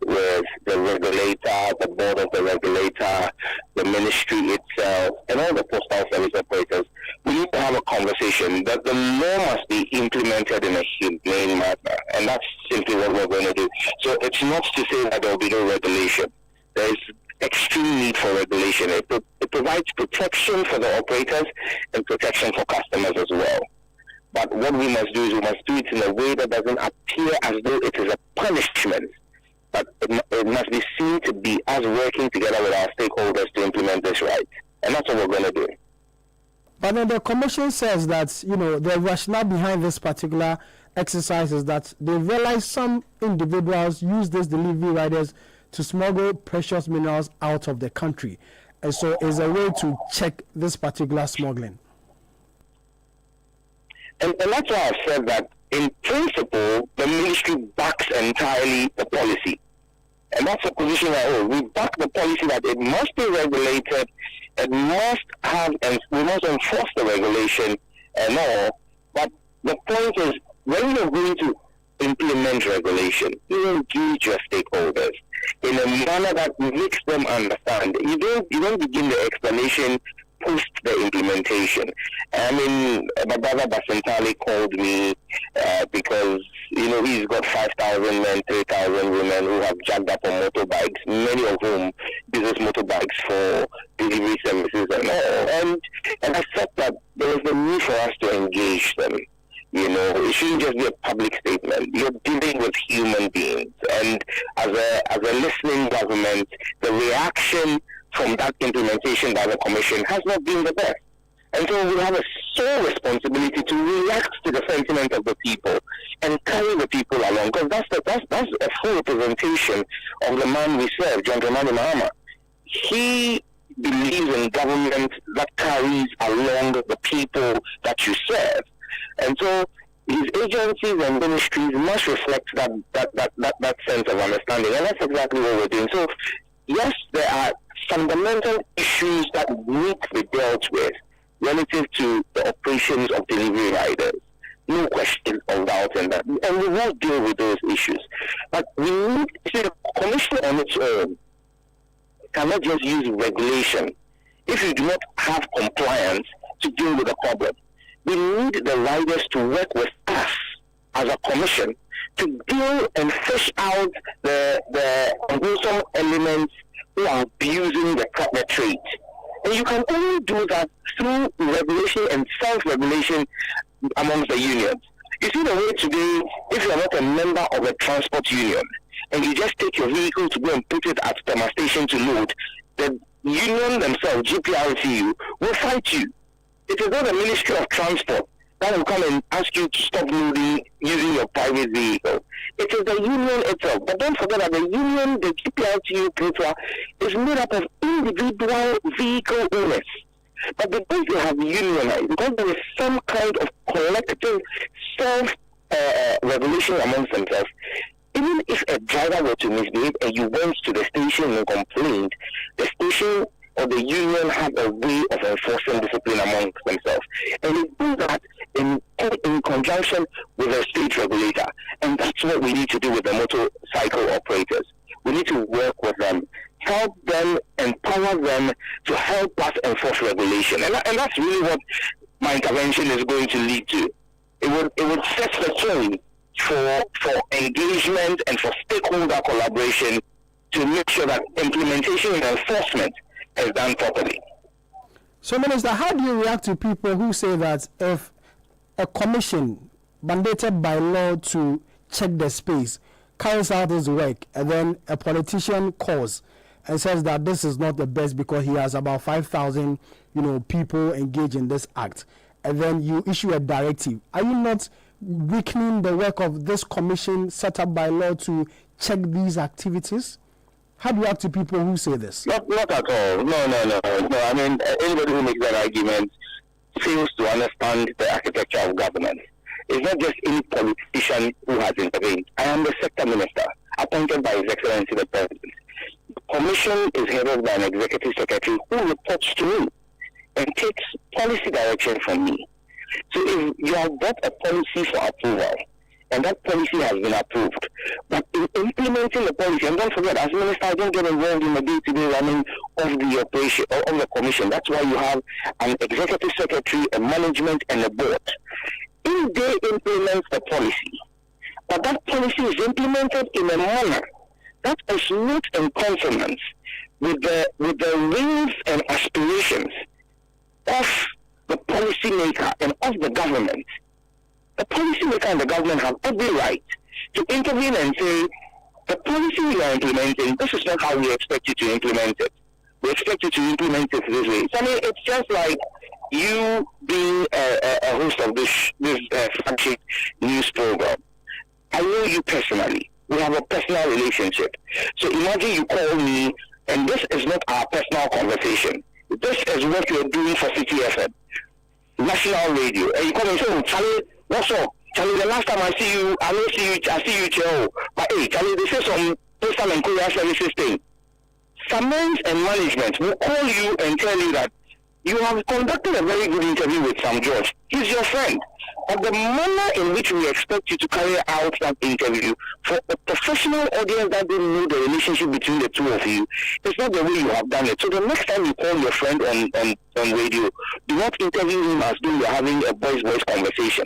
with the regulator, the board of the regulator, the ministry itself, and all the postal service operators. We need to have a conversation that the law must be implemented in a humane manner, and that's simply what we're going to do. So it's not to say that there will be no regulation. There is extreme need for regulation. It provides protection for the operators and protection for customers as well. But what we must do is we must do it in a way that doesn't appear as though it is a punishment. But it must be seen to be us working together with our stakeholders to implement this right. And that's what we're going to do. But then the commission says that, you know, the rationale behind this particular exercise is that they realize some individuals use these delivery riders to smuggle precious minerals out of the country. And so it's a way to check this particular smuggling. And that's why I've said that in principle, the ministry backs entirely the policy. And that's a position I hold. We back the policy that it must be regulated, it must have, and we must enforce the regulation and all. But the point is, when you're going to implement regulation, you engage your stakeholders in a manner that makes them understand. You don't begin the explanation post the implementation. I mean, my brother Basentali called me because, you know, he's got 5,000 men, 3,000 women who have jacked up on motorbikes, many of whom use motorbikes for delivery services and all. And I thought that there was a need for us to engage them. It shouldn't just be a public statement. You're dealing with human beings. And as a listening government, the reaction from that implementation by the Commission has not been the best. And so we have a sole responsibility to react to the sentiment of the people and carry the people along, because that's a full representation of the man we serve, John Dramani Mahama. He believes in government that carries along the people that you serve. And so his agencies and ministries must reflect that sense of understanding, and that's exactly what we're doing. So yes, there are fundamental issues that need to be dealt with relative to the operations of delivery riders. No question of doubt in that. And we will deal with those issues. But we need to see the Commission on its own cannot just use regulation if you do not have compliance to deal with the problem. We need the riders to work with us as a Commission to deal and fish out the unwholesome elements who are abusing the trade. And you can only do that through regulation and self-regulation amongst the unions. You see the way today, if you are not a member of a transport union and you just take your vehicle to go and put it at the station to load, the union themselves, GPRTU, will fight you. It is not the Ministry of Transport that will come and ask you to stop loading using your private vehicle. It is the union itself. But don't forget that the union, the GPRTU Petra, is made up of individual vehicle owners. But because they have unionized, because there is some kind of collective self-regulation amongst themselves, even if a driver were to misbehave and you went to the station and complained, the station or the union have a way of enforcing discipline amongst themselves. And they do that in conjunction with a state regulator. And that's what we need to do with the motorcycle operators. We need to work with them, help them, empower them to help us enforce regulation. And that's really what my intervention is going to lead to. It would set the tone for engagement and for stakeholder collaboration to make sure that implementation and enforcement is done properly. So, Minister, how do you react to people who say that if a commission mandated by law to check the space carries out his work and then a politician calls and says that this is not the best because he has about 5,000 people engaged in this act, and then you issue a directive, are you not weakening the work of this commission set up by law to check these activities? How do you act to people who say this? Not at all. No. I mean, anybody who makes that argument fails to understand the architecture of governance. It's not just any politician who has intervened. I am the sector minister, appointed by His Excellency the President. The commission is headed by an executive secretary who reports to me and takes policy direction from me. So if you have got a policy for approval, and that policy has been approved, but in implementing the policy, and don't forget, as minister, I don't get involved in the day-to-day running of the operation or of the commission. That's why you have an executive secretary, a management, and a board. If they implement the policy, but that policy is implemented in a manner that is not in consonance with the wills and aspirations of the policymaker and of the government, the policymaker and the government have every right to intervene and say, the policy you are implementing, this is not how we expect you to implement it. We expect you to implement it this way. So, I mean, it's just like you being a host of this flagship news program. I know you personally. We have a personal relationship. So imagine you call me, and this is not our personal conversation. This is what you're doing for Citi FM, national radio. And you call me and say, oh, Charlie, what's up? Charlie, the last time I see you, I see you, Joe. But hey, Charlie, this is some postal and courier services thing. Summons and management will call you and tell you that you have conducted a very good interview with Sam George. He's your friend. But the manner in which we expect you to carry out that interview for a professional audience that didn't know the relationship between the two of you is not the way you have done it. So the next time you call your friend on radio, do not interview him as though you're having a voice conversation.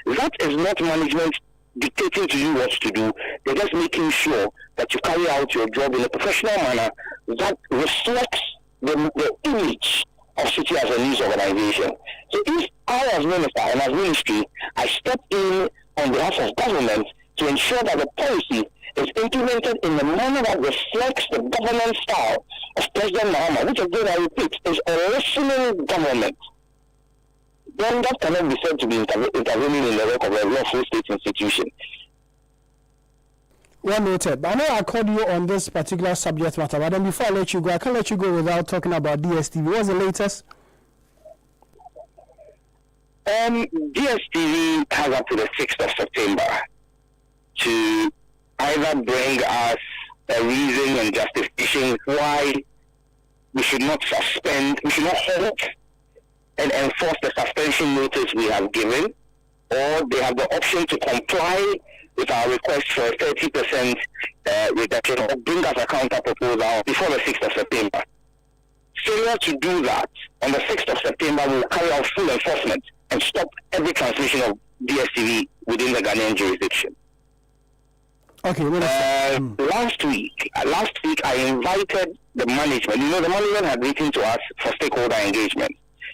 That is not management dictating to you what to do. They're just making sure that you carry out your job in a professional manner that reflects the image of Citi as a news organization. So if I, as minister and as ministry, I step in on behalf of government to ensure that the policy is implemented in a manner that reflects the governance style of President Mahama, which again I repeat is a listening government, then that cannot be said to be intervening in the work of a lawful state institution. Well noted. But I know I called you on this particular subject matter, but then before I let you go, I can't let you go without talking about DSTV. What's the latest? DSTV has up to the 6th of September to either bring us a reason and justification why we should not halt and enforce the suspension notice we have given, or they have the option to comply with our request for a 30% reduction or bring us a counter proposal before the 6th of September. Failure to do that, on the 6th of September, we will carry out full enforcement and stop every transmission of DSTV within the Ghanaian jurisdiction. Okay. Last week, I invited the management. You know, the management had written to us for stakeholder engagement.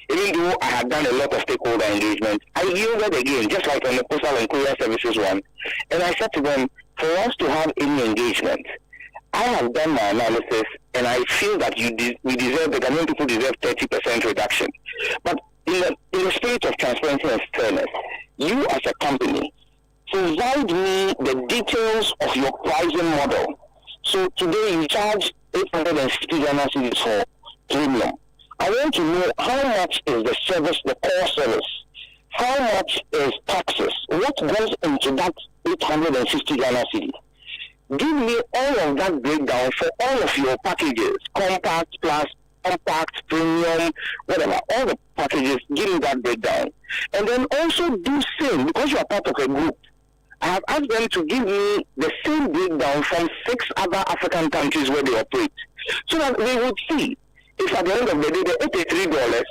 Even though I had done a lot of stakeholder engagement, I yielded again, just like on the Postal and Courier Services one. And I said to them, for us to have any engagement, I have done my analysis, and I feel that we deserve, the Ghanaian people deserve 30% reduction. But in the spirit of transparency and fairness, you as a company, provide me the details of your pricing model. So today you charge 860 Ghana cedis for premium. I want to know how much is the service, the core service? How much is taxes? What goes into that 860 Ghana cedis? Give me all of that breakdown for all of your packages, compact plus, compact, premium, whatever, all the packages, give me that breakdown. And then also do same, because you are part of a group. I have asked them to give me the same breakdown from 6 other African countries where they operate, so that we would see if at the end of the day, the $83,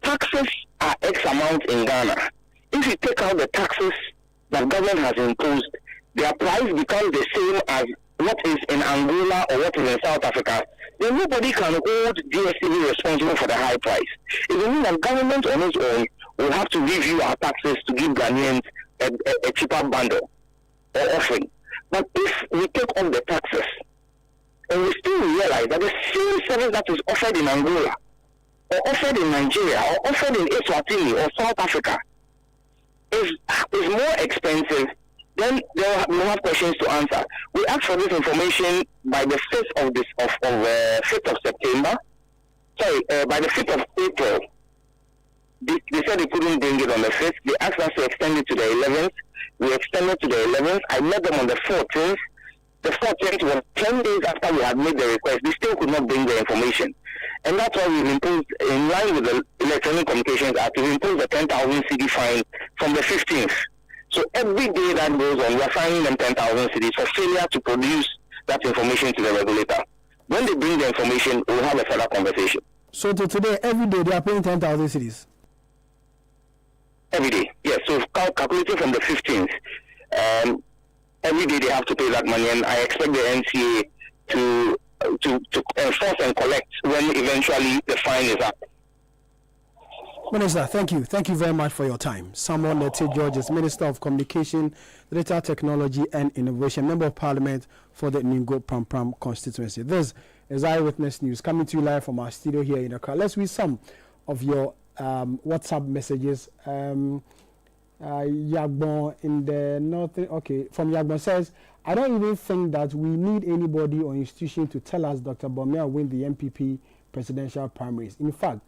taxes are X amount in Ghana. If you take out the taxes that government has imposed, their price becomes the same as what is in Angola or what is in South Africa. Then nobody can hold DSTV responsible for the high price. It will mean that government on its own will have to review our taxes to give Ghanaians a cheaper bundle or offering. But if we take off the taxes, and we still realize that the same service that is offered in Angola, or offered in Nigeria, or offered in Eswatini or South Africa is more expensive, then we'll have questions to answer. We asked for this information by the 5th of September. By the 5th of April. They said they couldn't bring it on the 5th. They asked us to extend it to the 11th. We extended to the 11th. I met them on the 14th. The 14th was 10 days after we had made the request. They still could not bring the information. And that's why we've imposed, in line with the Electronic Communications Act, we've imposed a 10,000 cedi fine from the 15th. So every day that goes on, we're fining them 10,000 cedis for failure to produce that information to the regulator. When they bring the information, we'll have a further conversation. So to today, every day they are paying 10,000 cedis? Every day, yes. So calculating from the 15th, every day they have to pay that money, and I expect the NCA to enforce and collect when eventually the fine is up. Minister, thank you. Thank you very much for your time. Samuel Nete George is Minister of Communication, Data Technology and Innovation, Member of Parliament for the Ningo Pram constituency. This is Eyewitness News coming to you live from our studio here in Accra. Let's read some of your WhatsApp messages. Yagbon in the north, from Yagbon says, I don't even think that we need anybody or institution to tell us Dr. Bawumia win the MPP presidential primaries. In fact,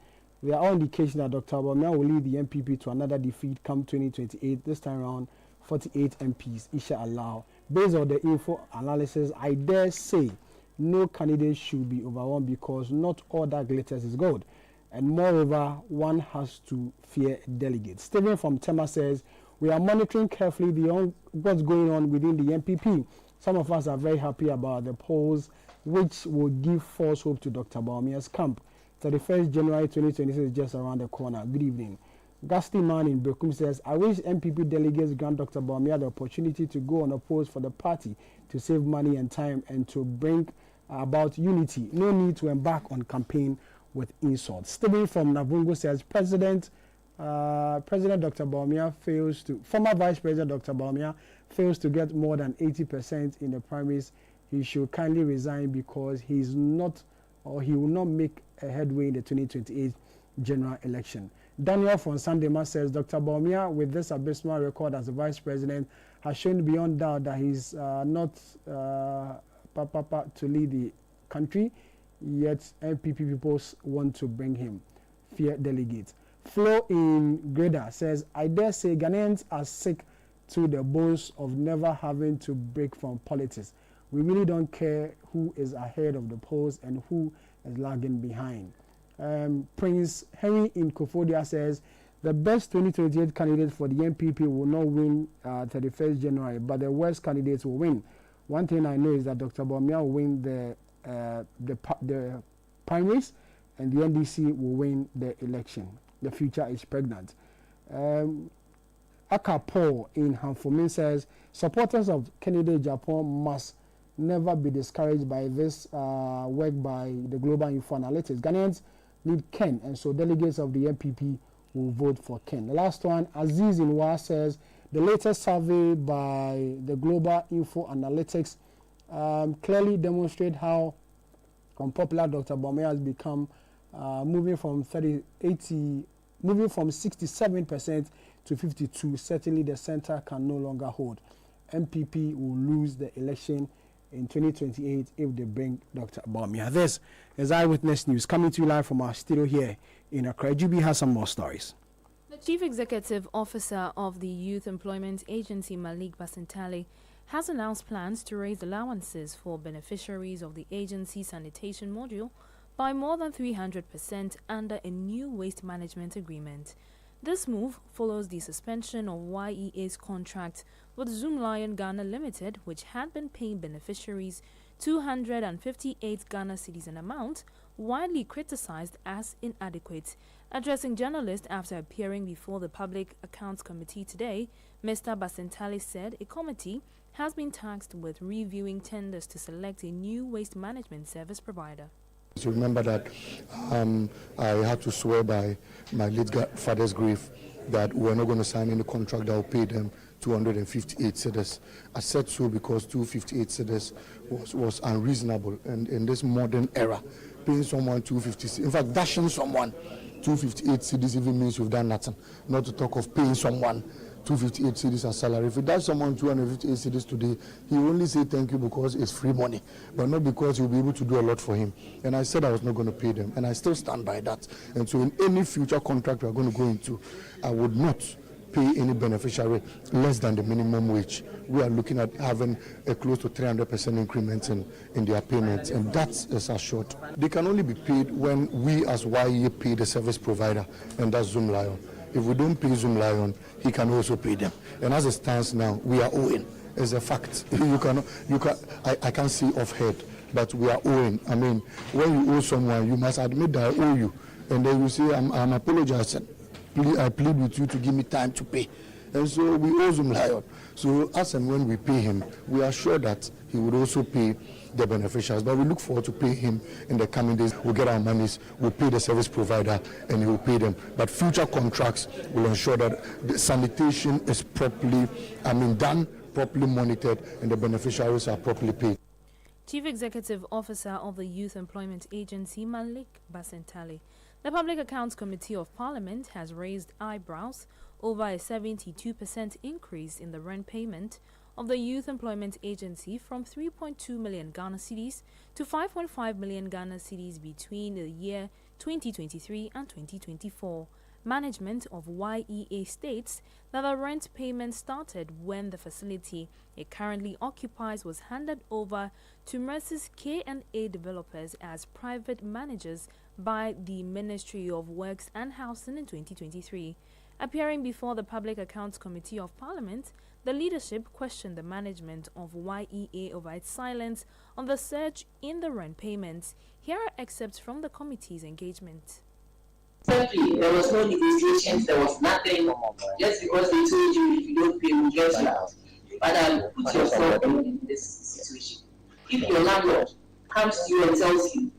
there are all indications that Dr. Bawumia will lead the MPP to another defeat come 2028, this time around 48 MPs, inshallah. Based on the info analysis, I dare say no candidate should be overwhelmed because not all that glitters is gold. And moreover, one has to fear delegates. Stephen from Tema says, we are monitoring carefully what's going on within the MPP. Some of us are very happy about the polls, which will give false hope to Dr. Bawumia's camp. 31st January 2026 is just around the corner. Good evening. Gusty Man in Bekum says, I wish MPP delegates grant Dr. Bawumia the opportunity to go unopposed for the party to save money and time and to bring about unity. No need to embark on campaign with insults. Stephen from Nabungo says President Dr. Bawumia former Vice President Dr. Bawumia fails to get more than 80% in the primaries. He should kindly resign because he will not make a headway in the 2028 general election. Daniel from Sandema says Dr. Bawumia, with this abysmal record as a Vice President, has shown beyond doubt that he's not to lead the country, yet MPP people want to bring him. Fear delegates. Flo in Greda says, I dare say Ghanaians are sick to the bones of never having to break from politics. We really don't care who is ahead of the polls and who is lagging behind. Prince Henry in Kofodia says, the best 2028 candidate for the NPP will not win 31st January, but the worst candidates will win. One thing I know is that Dr. Bawumia will win the primaries and the NDC will win the election. The future is pregnant. Acheampong in Hanfomin says, supporters of candidate Japan must never be discouraged by this work by the Global Info Analytics. Ghanaians need Ken, and so delegates of the MPP will vote for Ken. The last one, Aziz in Wa says, the latest survey by the Global Info Analytics clearly demonstrate how unpopular Dr. Bawumia has become, moving from 67% to 52%. Certainly the center can no longer hold. MPP will lose the election in 2028 if they bring Dr. Bawumia. This is Eyewitness News coming to you live from our studio here in Accra. GB has some more stories. The Chief Executive Officer of the Youth Employment Agency, Malik Basintali, has announced plans to raise allowances for beneficiaries of the agency's sanitation module by more than 300% under a new waste management agreement. This move follows the suspension of YEA's contract with Zoomlion Ghana Limited, which had been paying beneficiaries 258 Ghana cedis an amount, widely criticized as inadequate. Addressing journalists after appearing before the Public Accounts Committee today, Mr. Basintali said a committee has been tasked with reviewing tenders to select a new waste management service provider. So remember that I had to swear by my late father's grave that we're not going to sign any contract that will pay them 258 cedis. I said so because 258 cedis was unreasonable, and in this modern era, paying someone 250, in fact, dashing someone 258 cedis even means you've done nothing. Not to talk of paying someone 258 cedis as salary. If you dash someone 258 cedis today, he will only say thank you because it's free money, but not because you'll be able to do a lot for him. And I said I was not going to pay them, and I still stand by that. And so in any future contract we are going to go into, I would not pay any beneficiary less than the minimum wage. We are looking at having a close to 300% increment in their payments, and that is assured. They can only be paid when we as YE pay the service provider, and that's Zoomlion. If we don't pay Zoomlion, he can also pay them. And as it stands now, we are owing. It's a fact. I can't say off head, but we are owing. I mean, when you owe someone, you must admit that I owe you, and then you say, I'm apologizing. I plead with you to give me time to pay. And so we owe Zoomlion. So as and when we pay him, we are sure that he would also pay the beneficiaries. But we look forward to pay him in the coming days. We'll get our monies, we'll pay the service provider, and he will pay them. But future contracts will ensure that the sanitation is properly, done, properly monitored, and the beneficiaries are properly paid. Chief Executive Officer of the Youth Employment Agency, Malik Basintali. The Public Accounts Committee of Parliament has raised eyebrows over a 72% increase in the rent payment of the Youth Employment Agency from 3.2 million Ghana cedis to 5.5 million Ghana cedis between the year 2023 and 2024. Management of YEA states that the rent payment started when the facility it currently occupies was handed over to Mercy's K&A developers as private managers by the Ministry of Works and Housing in 2023. Appearing before the Public Accounts Committee of Parliament, the leadership questioned the management of YEA over its silence on the surge in the rent payments. Here are excerpts from the committee's engagement. Simply, there was no negotiations, there was nothing. Just because they told you if you don't pay, we'll get you out. But put yourself in this situation. If your landlord comes to you and tells you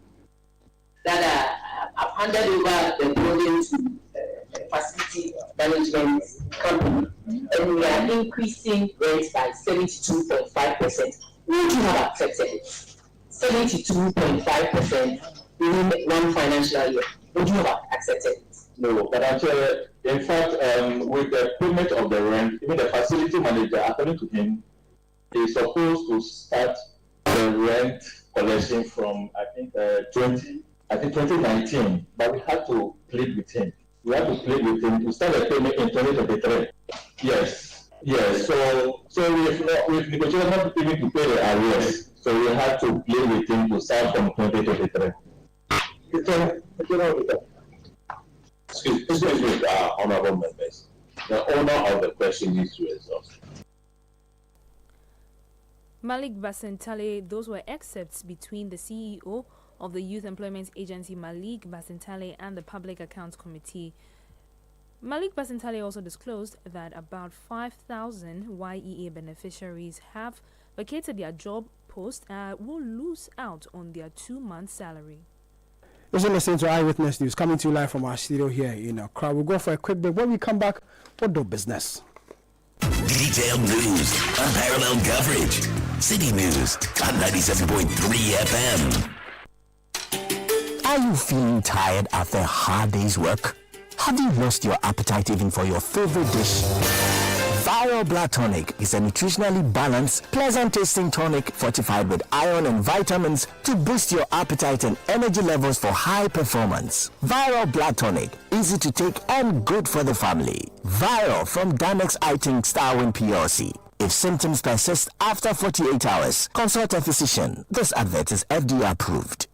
that I've handed over the building to a facility management company and we are increasing rent by 72.5%, would you have accepted it? 72.5% within one financial year. Would you have accepted it? No, but actually, in fact, with the payment of the rent, even the facility manager, according to him, is supposed to start the rent collection from I think 2019, but we had to plead with him. We had to plead with him to start the payment in 2023. Yes. So we've negotiated not even to pay the arrears. So we had to plead with him to start from 2023. Excuse me, honorable members. The owner of the question needs to exhaust. Malik Basentale, those were excerpts between the CEO of the Youth Employment Agency, Malik Basentale, and the Public Accounts Committee. Malik Basentale also disclosed that about 5,000 YEA beneficiaries have vacated their job post and will lose out on their 2-month salary. You're listening to Eyewitness News, coming to you live from our studio here in Accra. We'll go for a quick break. When we come back, what do business? Detailed news, unparalleled coverage. Citi News on 97.3 FM. Are you feeling tired after a hard day's work? Have you lost your appetite even for your favorite dish? Viral Blood Tonic is a nutritionally balanced, pleasant-tasting tonic fortified with iron and vitamins to boost your appetite and energy levels for high performance. Viral Blood Tonic, easy to take and good for the family. Viral from Damex Iting Starwin PLC. If symptoms persist after 48 hours, consult a physician. This advert is FDA approved.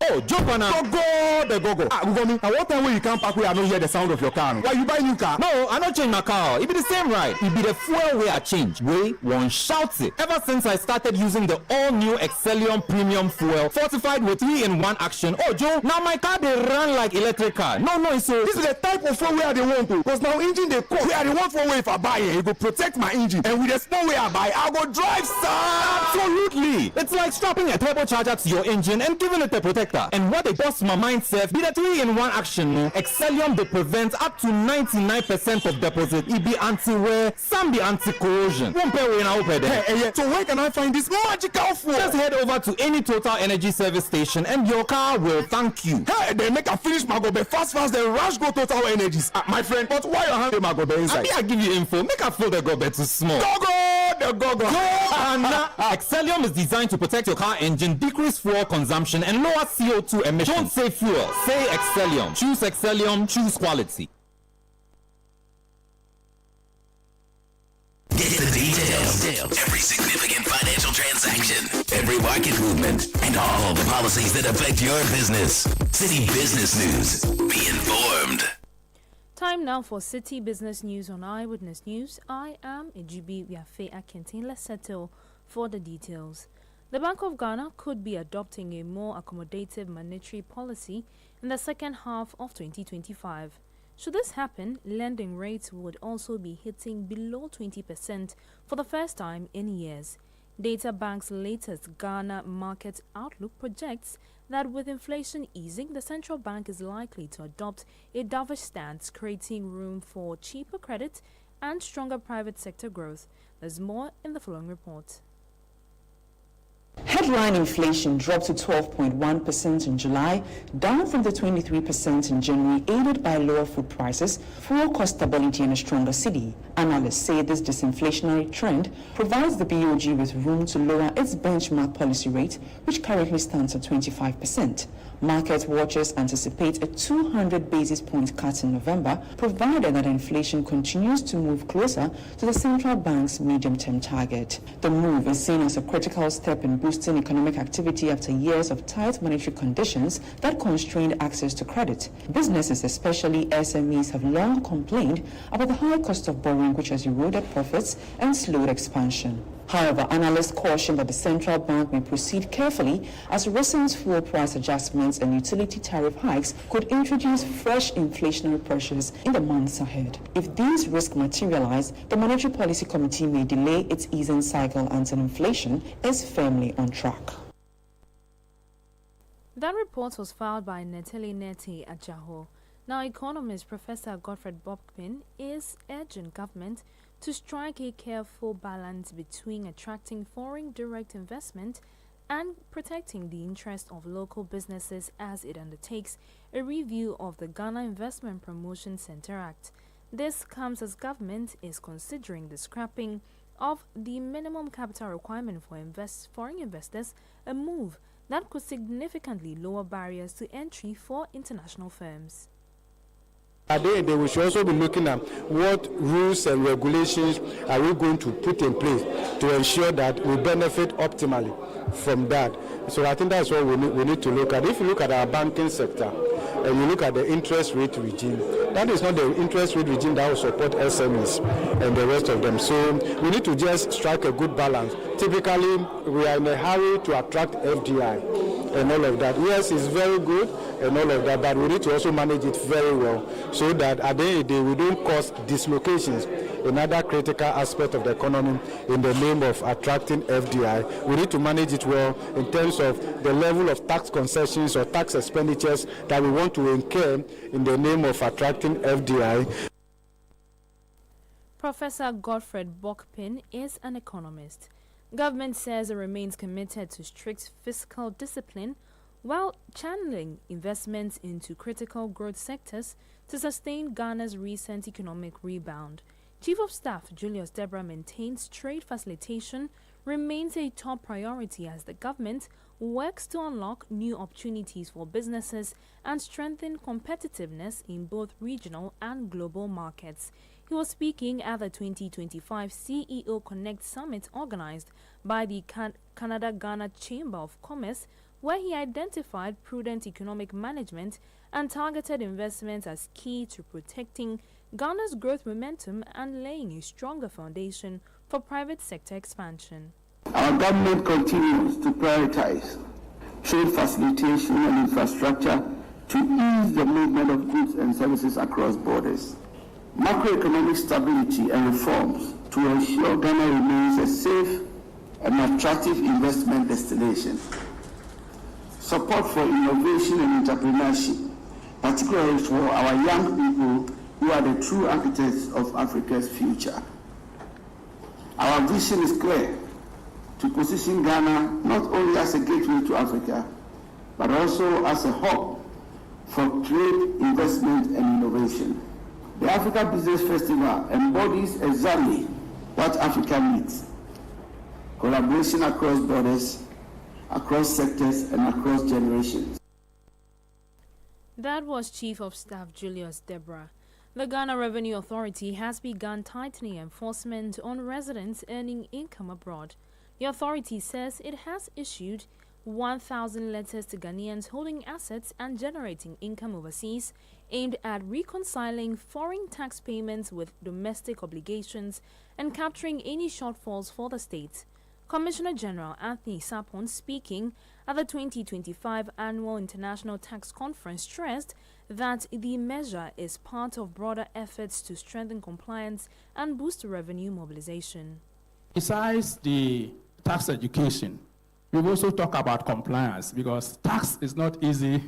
Oh, Jopana! Go! Ugomi, and what time when you come back where I don't hear the sound of your car? Why you buy new car? No, I don't change my car. It be the same, right? It be the fuel way I change. Way one shouts it. Ever since I started using the all-new Excellium Premium Fuel, fortified with 3-in-1 action. Oh, Joe, now my car they run like electric car. No, so this is the type of fuel where they want to. Because now engine they cost. Where they want for way if I buy it, it will protect my engine. And with the small way I buy, I go drive, sir. Absolutely. It's like strapping a turbocharger to your engine and giving it a protector. And what they bust my mind says, be the 3-in-1 action, no? Excellium they prevent up to 99% of deposit. It be anti-wear, some be anti-corrosion. So where can I find this magical fuel? Just head over to any Total Energy service station and your car will thank you. Hey, they make a finish Magobe fast, then rush go Total Energies. My friend, but why you have the Magobe inside? I give you info, make a fill the Gobe too small. Go! Excellium is designed to protect your car engine, decrease fuel consumption, and lower CO2 emissions. Don't say fuel, say Excellium. Choose Excellium, choose quality. Get the details. Every significant financial transaction, every market movement, and all the policies that affect your business. Citi Business News. Be informed. Time now for Citi Business News on Eyewitness News. I am Ejibi Acheampong. Let's settle for the details. The Bank of Ghana could be adopting a more accommodative monetary policy in the second half of 2025. Should this happen, lending rates would also be hitting below 20% for the first time in years. Data Bank's latest Ghana Market Outlook projects that with inflation easing, the central bank is likely to adopt a dovish stance, creating room for cheaper credit and stronger private sector growth. There's more in the following report. Headline inflation dropped to 12.1% in July, down from the 23% in January, aided by lower food prices, fuel cost stability and a stronger cedi. Analysts say this disinflationary trend provides the BOG with room to lower its benchmark policy rate, which currently stands at 25%. Market watchers anticipate a 200 basis point cut in November, provided that inflation continues to move closer to the central bank's medium-term target. The move is seen as a critical step in boosting economic activity after years of tight monetary conditions that constrained access to credit. Businesses, especially SMEs, have long complained about the high cost of borrowing, which has eroded profits and slowed expansion. However, analysts caution that the central bank may proceed carefully as recent fuel price adjustments and utility tariff hikes could introduce fresh inflationary pressures in the months ahead. If these risks materialize, the Monetary Policy Committee may delay its easing cycle until inflation is firmly on track. That report was filed by Neteli Neti Ajaho. Now, economist Professor Godfred Bokpin is urging government to strike a careful balance between attracting foreign direct investment and protecting the interest of local businesses as it undertakes a review of the Ghana Investment Promotion Center Act. This comes as government is considering the scrapping of the minimum capital requirement for foreign investors, a move that could significantly lower barriers to entry for international firms. We should also be looking at what rules and regulations are we going to put in place to ensure that we benefit optimally from that. So I think that's what we need to look at. If you look at our banking sector and you look at the interest rate regime, that is not the interest rate regime that will support SMEs and the rest of them. So we need to just strike a good balance. Typically, we are in a hurry to attract FDI and all of that. Yes, it's very good and all of that, but we need to also manage it very well so that at the end of the day we don't cause dislocations in other critical aspects of the economy in the name of attracting FDI. We need to manage it well in terms of the level of tax concessions or tax expenditures that we want to incur in the name of attracting FDI. Professor Godfred Bokpin is an economist. Government says it remains committed to strict fiscal discipline while channeling investments into critical growth sectors to sustain Ghana's recent economic rebound. Chief of Staff Julius Deborah maintains trade facilitation remains a top priority as the government works to unlock new opportunities for businesses and strengthen competitiveness in both regional and global markets. He was speaking at the 2025 CEO Connect Summit organized by the Canada-Ghana Chamber of Commerce, where he identified prudent economic management and targeted investments as key to protecting Ghana's growth momentum and laying a stronger foundation for private sector expansion. Our government continues to prioritize trade facilitation and infrastructure to ease the movement of goods and services across borders. Macroeconomic stability and reforms to ensure Ghana remains a safe and attractive investment destination. Support for innovation and entrepreneurship, particularly for our young people who are the true architects of Africa's future. Our vision is clear: to position Ghana not only as a gateway to Africa, but also as a hub for trade, investment, and innovation. The Africa Business Festival embodies exactly what Africa needs: collaboration across borders, across sectors, and across generations. That was Chief of Staff Julius Deborah. The Ghana Revenue Authority has begun tightening enforcement on residents earning income abroad. The authority says it has issued 1,000 letters to Ghanaians holding assets and generating income overseas, aimed at reconciling foreign tax payments with domestic obligations and capturing any shortfalls for the state. Commissioner General Anthony Sapon, speaking at the 2025 Annual International Tax Conference, stressed that the measure is part of broader efforts to strengthen compliance and boost revenue mobilization. Besides the tax education, we also talk about compliance, because tax is not easy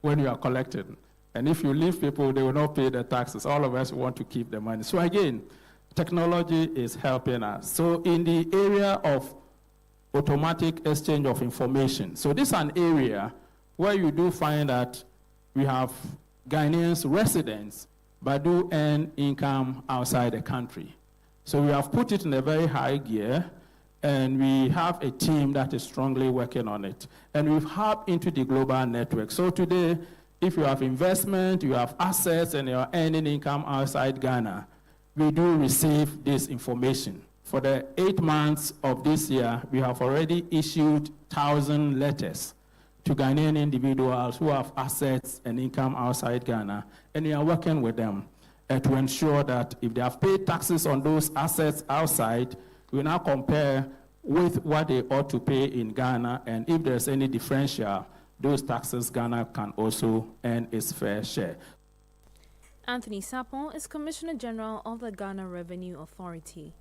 when you are collecting. And if you leave people, they will not pay the taxes. All of us want to keep the money. So again, technology is helping us. So in the area of automatic exchange of information, so this is an area where you do find that we have Ghanaians residents but do earn income outside the country. So we have put it in a very high gear, and we have a team that is strongly working on it. And we've harped into the global network. So today, if you have investment, you have assets, and you're earning income outside Ghana, we do receive this information. For the 8 months of this year, we have already issued 1,000 letters to Ghanaian individuals who have assets and income outside Ghana, and we are working with them to ensure that if they have paid taxes on those assets outside, We now compare with what they ought to pay in Ghana, and if there's any differential, those taxes Ghana can also earn its fair share. Anthony Sapon is Commissioner General of the Ghana Revenue Authority.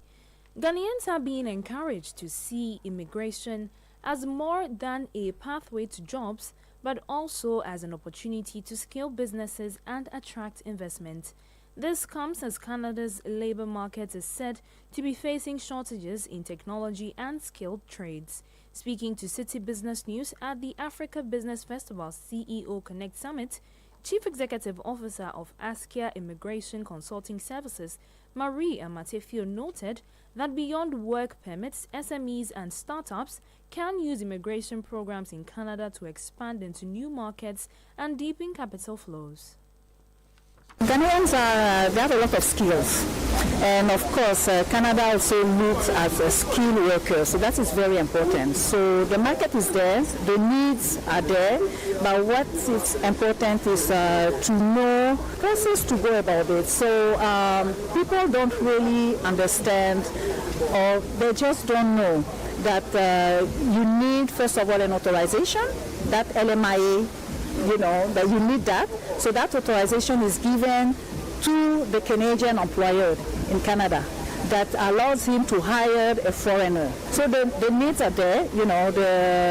Ghanaians are being encouraged to see immigration as more than a pathway to jobs, but also as an opportunity to scale businesses and attract investment. This comes as Canada's labor market is said to be facing shortages in technology and skilled trades. Speaking to Citi Business News at the Africa Business Festival's CEO Connect Summit, Chief Executive Officer of Askia Immigration Consulting Services, Marie Amatefio, noted that beyond work permits, SMEs and startups can use immigration programs in Canada to expand into new markets and deepen capital flows. Ghanaians they have a lot of skills, and of course Canada also looks at skilled workers, so that is very important. So the market is there, the needs are there, but what is important is to know process to go about it. So people don't really understand, or they just don't know that you need first of all an authorization, that LMIA, that you need that. So that authorization is given to the Canadian employer in Canada that allows him to hire a foreigner. So the needs are there,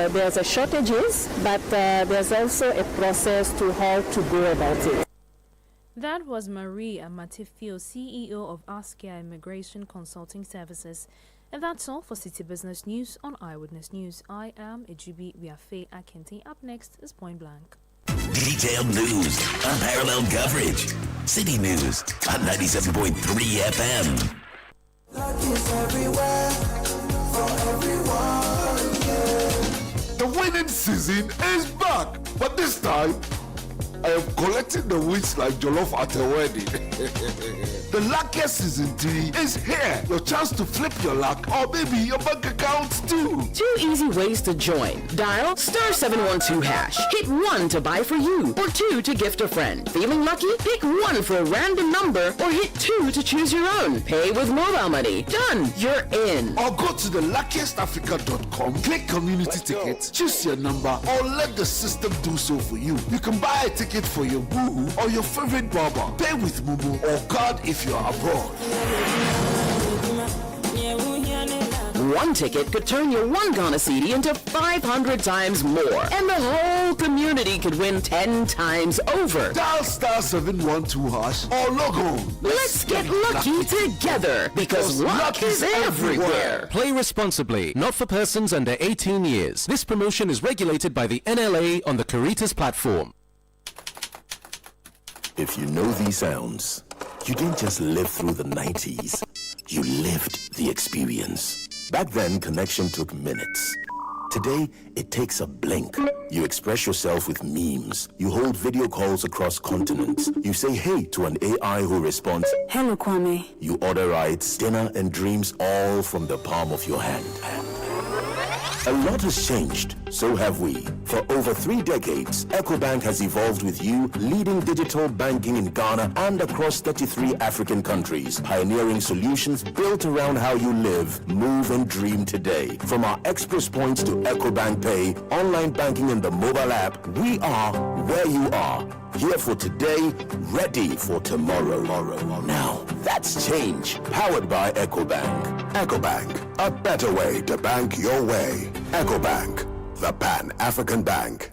there's a shortages, but there's also a process to how to go about it. That was Marie Amatefio, CEO of Askia Immigration Consulting Services. And that's all for Citi Business News on Eyewitness News. I am Ejubi Wiafe Akente. Up next is Point Blank. Detailed news, unparalleled coverage. Citi News on 97.3 FM. Everywhere, for everyone, yeah. The winning season is back, but this time I am collecting the wins like jollof at a wedding. The luckiest season 3 is here. Your chance to flip your luck, or maybe your bank account too. 2 easy ways to join. Dial *712#. Hit 1 to buy for you, or 2 to gift a friend. Feeling lucky? Pick 1 for a random number, or hit 2 to choose your own. Pay with mobile money. Done. You're in. Or go to the luckiestafrica.com, click community tickets, choose your number, or let the system do so for you. You can buy a ticket for your boo or your favorite barber. Pay with Mumu or card if you are abroad. 1 ticket could turn your 1 Ghana Cedi into 500 times more, and the whole community could win 10 times over. Dial *712# or log on. Let's get lucky together, because luck is everywhere. Play responsibly, not for persons under 18 years. This promotion is regulated by the NLA on the Caritas platform. If you know these sounds, you didn't just live through the 90s. You lived the experience. Back then, connection took minutes. Today, it takes a blink. You express yourself with memes. You hold video calls across continents. You say hey to an AI who responds, "Hello, Kwame." You order rides, dinner, and dreams all from the palm of your hand. A lot has changed, so have we. For over 3 decades, EcoBank has evolved with you, leading digital banking in Ghana and across 33 African countries, pioneering solutions built around how you live, move, and dream today. From our Express Points to EcoBank Pay, online banking and the mobile app, we are where you are. Here for today, ready for tomorrow. Now, that's change. Powered by EcoBank. EcoBank, a better way to bank your way. EcoBank, the Pan-African Bank.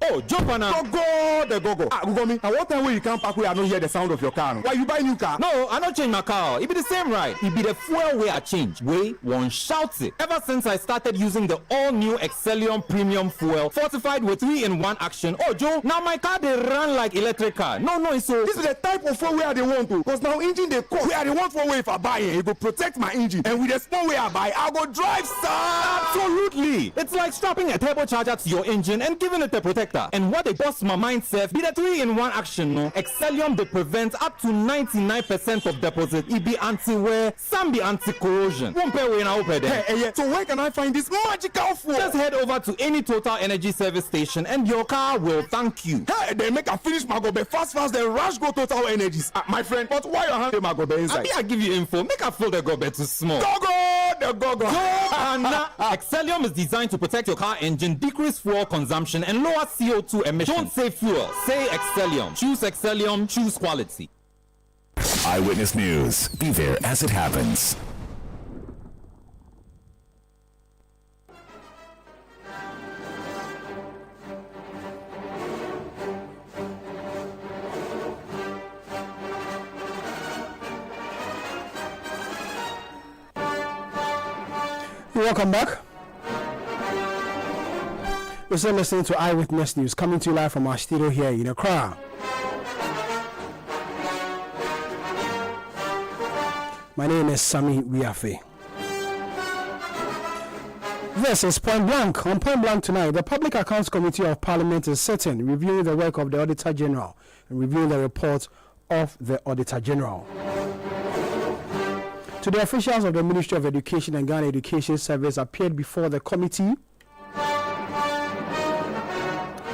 Oh, jump on now. Go. Ugomi, and what time when you come back where I don't hear the sound of your car? Why you buy new car? No, I don't change my car. It be the same, right? It be the fuel way I change. Way one shouts it. Ever since I started using the all-new Excellium Premium Fuel, fortified with 3-in-1 action. Oh, Joe, now my car they run like electric car. No, so this is the type of fuel where they want to. Because now engine they cost. Where they want for way if I buy it, it will protect my engine. And with the small way I buy, I go drive, sir. Absolutely. It's like strapping a turbocharger to your engine and giving it a protector. And what they bust my mind says be the 3-in-1 action, no? Excellium they prevent up to 99% of deposit. It be anti-wear, some be anti-corrosion. One pair way now open there. Hey, so where can I find this magical fuel? Just head over to any Total Energy service station and your car will thank you. Hey, they make a finish Magobe fast, then rush go Total Energies. My friend, but why you have the Magobe inside? I give you info. Make a fill the Gobe too small. Go! the gogo. Excellium is designed to protect your car engine, decrease fuel consumption, and lower CO2 emissions. Don't say fuel, say Excellium. Choose Excellium, choose quality. Eyewitness News. Be there as it happens. Welcome back. We're still listening to Eyewitness News, coming to you live from our studio here in Accra. My name is Sami Wiafe. This is Point Blank. On Point Blank tonight, the Public Accounts Committee of Parliament is sitting, reviewing the work of the Auditor General and reviewing the report of the Auditor General. Today, officials of the Ministry of Education and Ghana Education Service appeared before the committee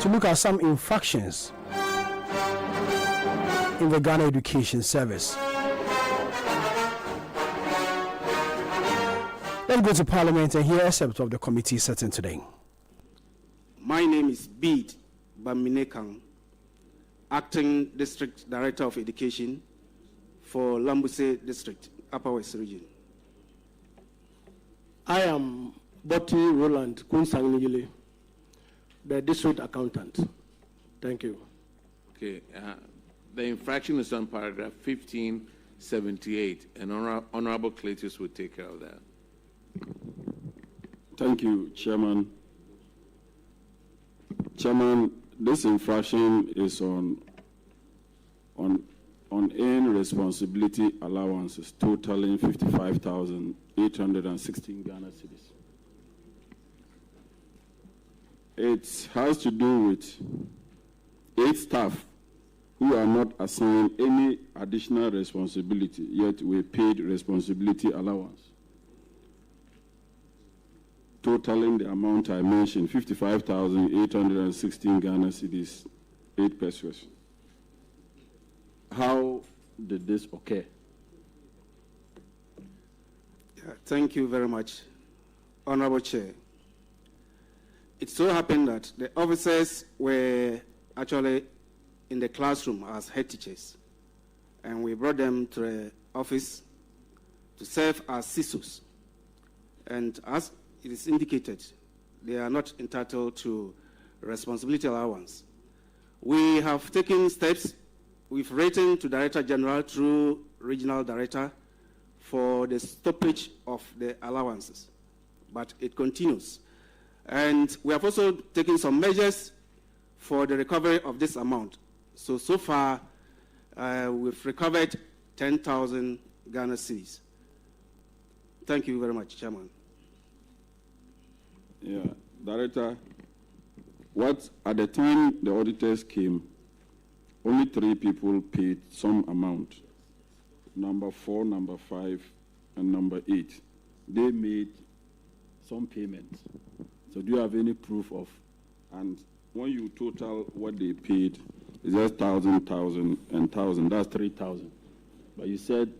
to look at some infractions in the Ghana Education Service. Let's go to Parliament and hear excerpts of the committee sitting today. My name is Bede Baminekang, Acting District Director of Education for Lambuse District, Upper West Region. I am Botti Roland Kunsangnigile, the District Accountant. Thank you. Okay, the infraction is on paragraph 1578, and Honorable Cletus will take care of that. Thank you, Chairman. Chairman, this infraction is on earned responsibility allowances totaling 55,816 Ghana cedis. It has to do with 8 staff who are not assigned any additional responsibility, yet were paid responsibility allowance, totaling the amount I mentioned, 55,816 Ghana cedis, 8 pesos. How did this occur? Thank you very much, Honorable Chair. It so happened that the officers were actually in the classroom as head teachers, and we brought them to the office to serve as CISOs. And as it is indicated, they are not entitled to responsibility allowance. We have taken steps. We've written to Director General through Regional Director for the stoppage of the allowances, but it continues. And we have also taken some measures for the recovery of this amount. So far, we've recovered 10,000 Ghana cedis. Thank you very much, Chairman. Yeah, Director, at the time the auditors came, only 3 people paid some amount. Number 4, number 5, and number 8. They made some payments. So do you have any proof of? And when you total what they paid, it's just 1,000, 1,000, and 1,000. That's 3,000. But you said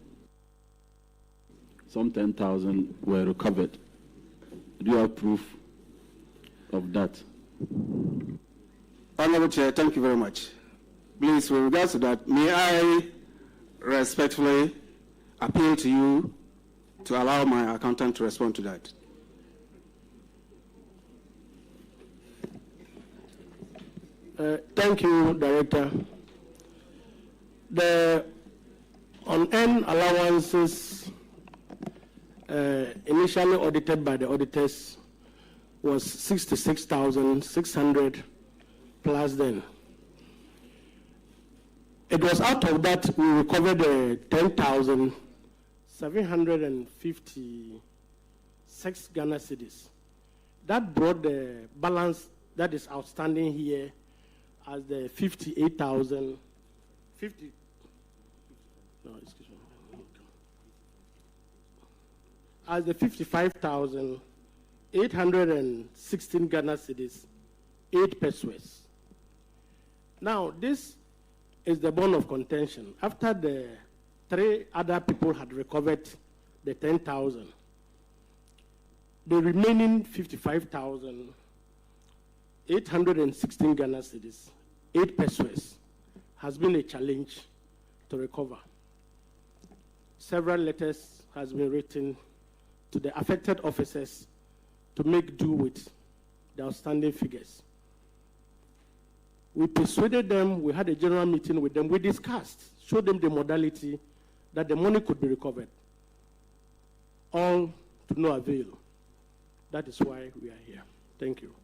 some 10,000 were recovered. Do you have proof of that? Honorable Chair, thank you very much. Please, with regards to that, may I respectfully appeal to you to allow my accountant to respond to that. Thank you, Director. The unearned allowances initially audited by the auditors was 66,600 plus then. It was out of that we recovered 10,756 Ghana cedis. That brought the balance that is outstanding here as the 58,000, as the 55,816 Ghana cedis, 8 pesos. Now, this is the bone of contention. After the 3 other people had recovered the 10,000, the remaining 55,816 Ghana cedis, 8 pesos, has been a challenge to recover. Several letters has been written to the affected officers to make do with the outstanding figures. We persuaded them, we had a general meeting with them, we discussed, showed them the modality that the money could be recovered. All to no avail. That is why we are here. Thank you.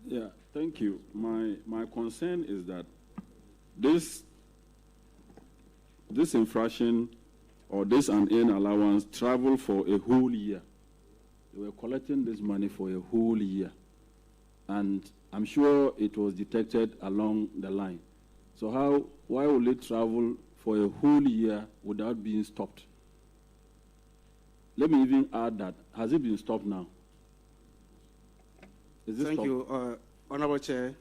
Yeah, thank you. My concern is that this infraction or this unearned allowance traveled for a whole year. They were collecting this money for a whole year. And I'm sure it was detected along the line. So why will it travel for a whole year without being stopped? Let me even add that. Has it been stopped now? Is it Thank stopped? you, Honorable Chair.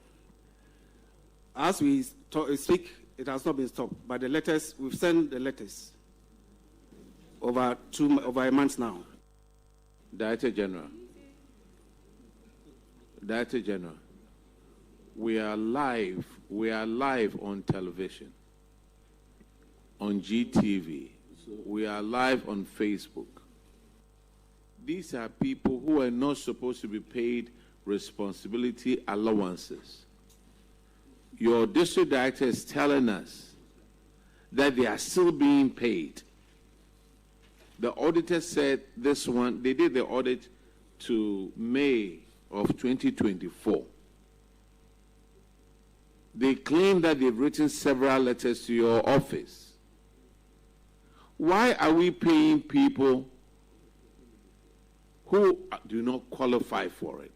As we speak, it has not been stopped. But the letters, we've sent the letters over a month now. Director General, we are live on television, on GTV, we are live on Facebook. These are people who are not supposed to be paid responsibility allowances. Your district director is telling us that they are still being paid. The auditor said this one, they did the audit to May of 2024. They claim that they've written several letters to your office. Why are we paying people who do not qualify for it?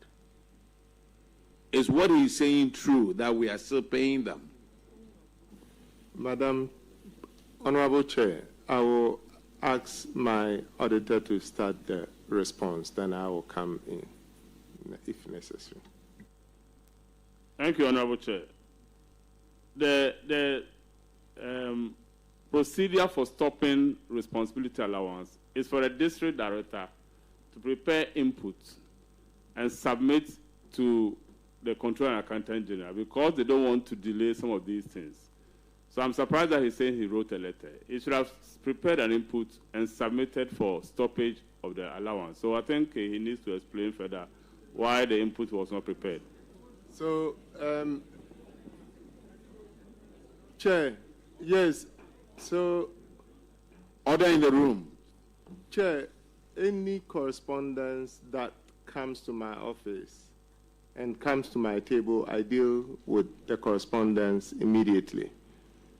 Is what he's saying true, that we are still paying them? Madam Honorable Chair, I will ask my auditor to start the response, then I will come in if necessary. Thank you, Honorable Chair. The procedure for stopping responsibility allowance is for a district director to prepare inputs and submit to the Controller and Accountant General because they don't want to delay some of these things. So I'm surprised that he's saying he wrote a letter. He should have prepared an input and submitted for stoppage of the allowance. So I think he needs to explain further why the input was not prepared. So, Chair, yes, so... Order in the room. Chair, any correspondence that comes to my office and comes to my table, I deal with the correspondence immediately.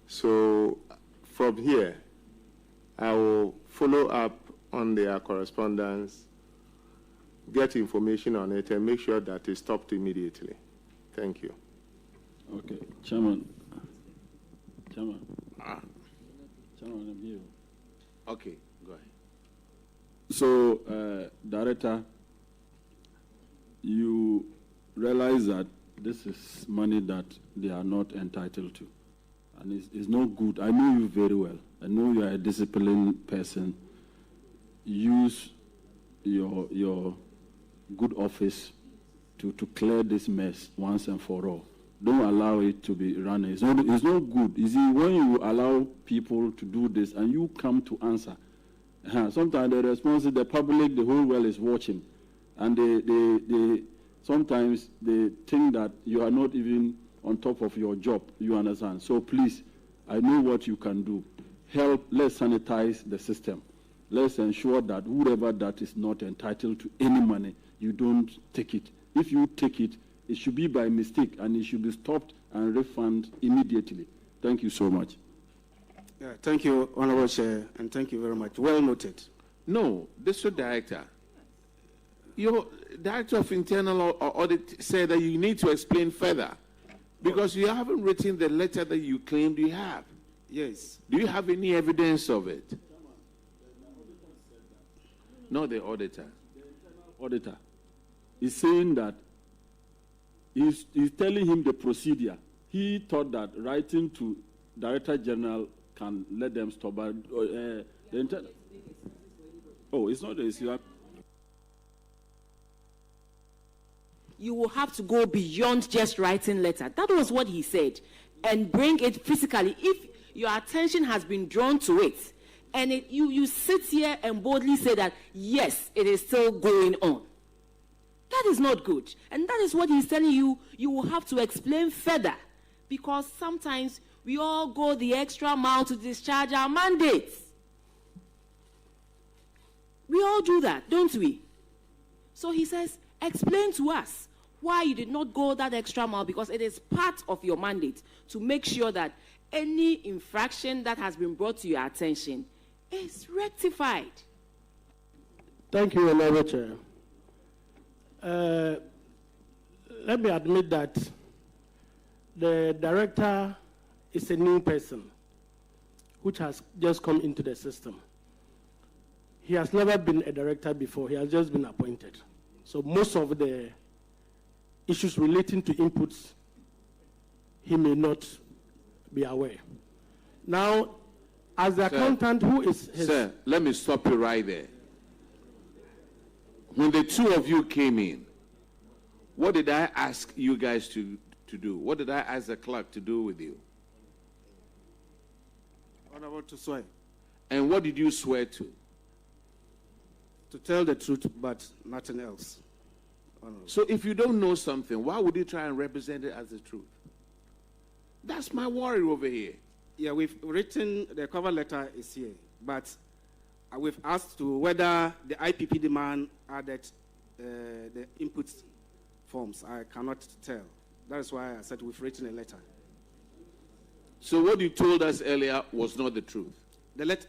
So from here, I will follow up on their correspondence, get information on it, and make sure that it's stopped immediately. Thank you. Okay, Chairman, I'm here. Okay, go ahead. So, Director, you realize that this is money that they are not entitled to. And it's no good. I know you very well. I know you are a disciplined person. Use your good office to clear this mess once and for all. Don't allow it to be running. It's not good. You see, when you allow people to do this and you come to answer, sometimes the response is the public, the whole world is watching. And they sometimes they think that you are not even on top of your job, you understand? So please, I know what you can do. Help, let's sanitize the system. Let's ensure that whoever that is not entitled to any money, you don't take it. If you take it, it should be by mistake and it should be stopped and refunded immediately. Thank you so much. Yeah, thank you, Honorable Chair, and thank you very much. Well noted. No, District Director, your Director of Internal Audit said that you need to explain further because you haven't written the letter that you claimed you have. Yes. Do you have any evidence of it? No, the auditor. Auditor is saying that he's telling him the procedure. He thought that writing to Director General can let them stop. But it's not the issue. you will have to go beyond just writing letter. That was what he said. And bring it physically. If your attention has been drawn to it, and you sit here and boldly say that, yes, it is still going on. That is not good. And that is what he's telling you. You will have to explain further. Because sometimes we all go the extra mile to discharge our mandates. We all do that, don't we? So he says, explain to us why you did not go that extra mile, because it is part of your mandate to make sure that any infraction that has been brought to your attention is rectified. Thank you, Honorable Chair. Let me admit that the director is a new person which has just come into the system. He has never been a director before. He has just been appointed. So most of the issues relating to inputs, he may not be aware. Now, as the accountant who is his... Sir, let me stop you right there. When the two of you came in, what did I ask you guys to do? What did I ask the clerk to do with you? Honorable, to swear. And what did you swear to? To tell the truth, but nothing else. Honorable. So if you don't know something, why would you try and represent it as the truth? That's my worry over here. Yeah, we've written, the cover letter is here, but we've asked to whether the IPP demand added the input forms. I cannot tell. That is why I said we've written a letter. So what you told us earlier was not the truth? The letter...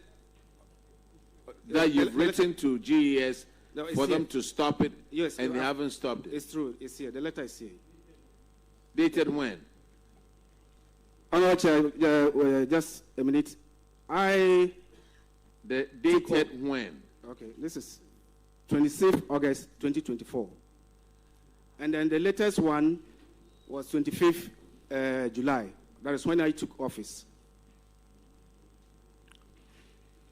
That you've written to GES for them here to stop it, yes, and they haven't stopped it? It's true. It's here. The letter is here. Dated when? Honorable Chair, just a minute. The dated when? Okay, this is 26th August 2024. And then the latest one was 25th July. That is when I took office.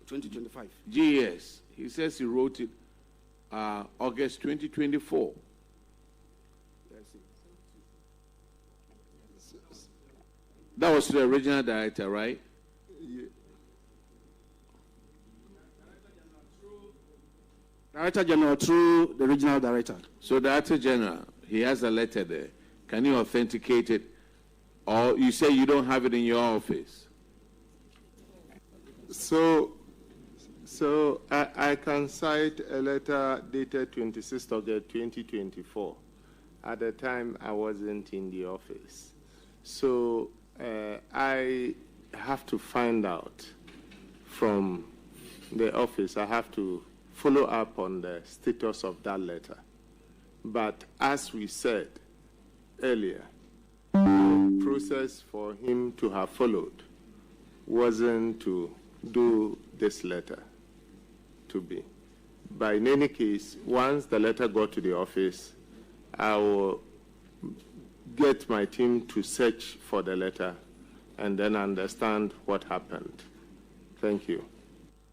2025. GES. He says he wrote it August 2024. That was the original director, right? Yeah. Director General through the regional director. So Director General, he has a letter there. Can you authenticate it? Or you say you don't have it in your office? So I can cite a letter dated 26th August 2024. At the time, I wasn't in the office. So I have to find out from the office. I have to follow up on the status of that letter. But as we said earlier, the process for him to have followed wasn't to do this letter to be. But in any case, once the letter got to the office, I will get my team to search for the letter and then understand what happened. Thank you.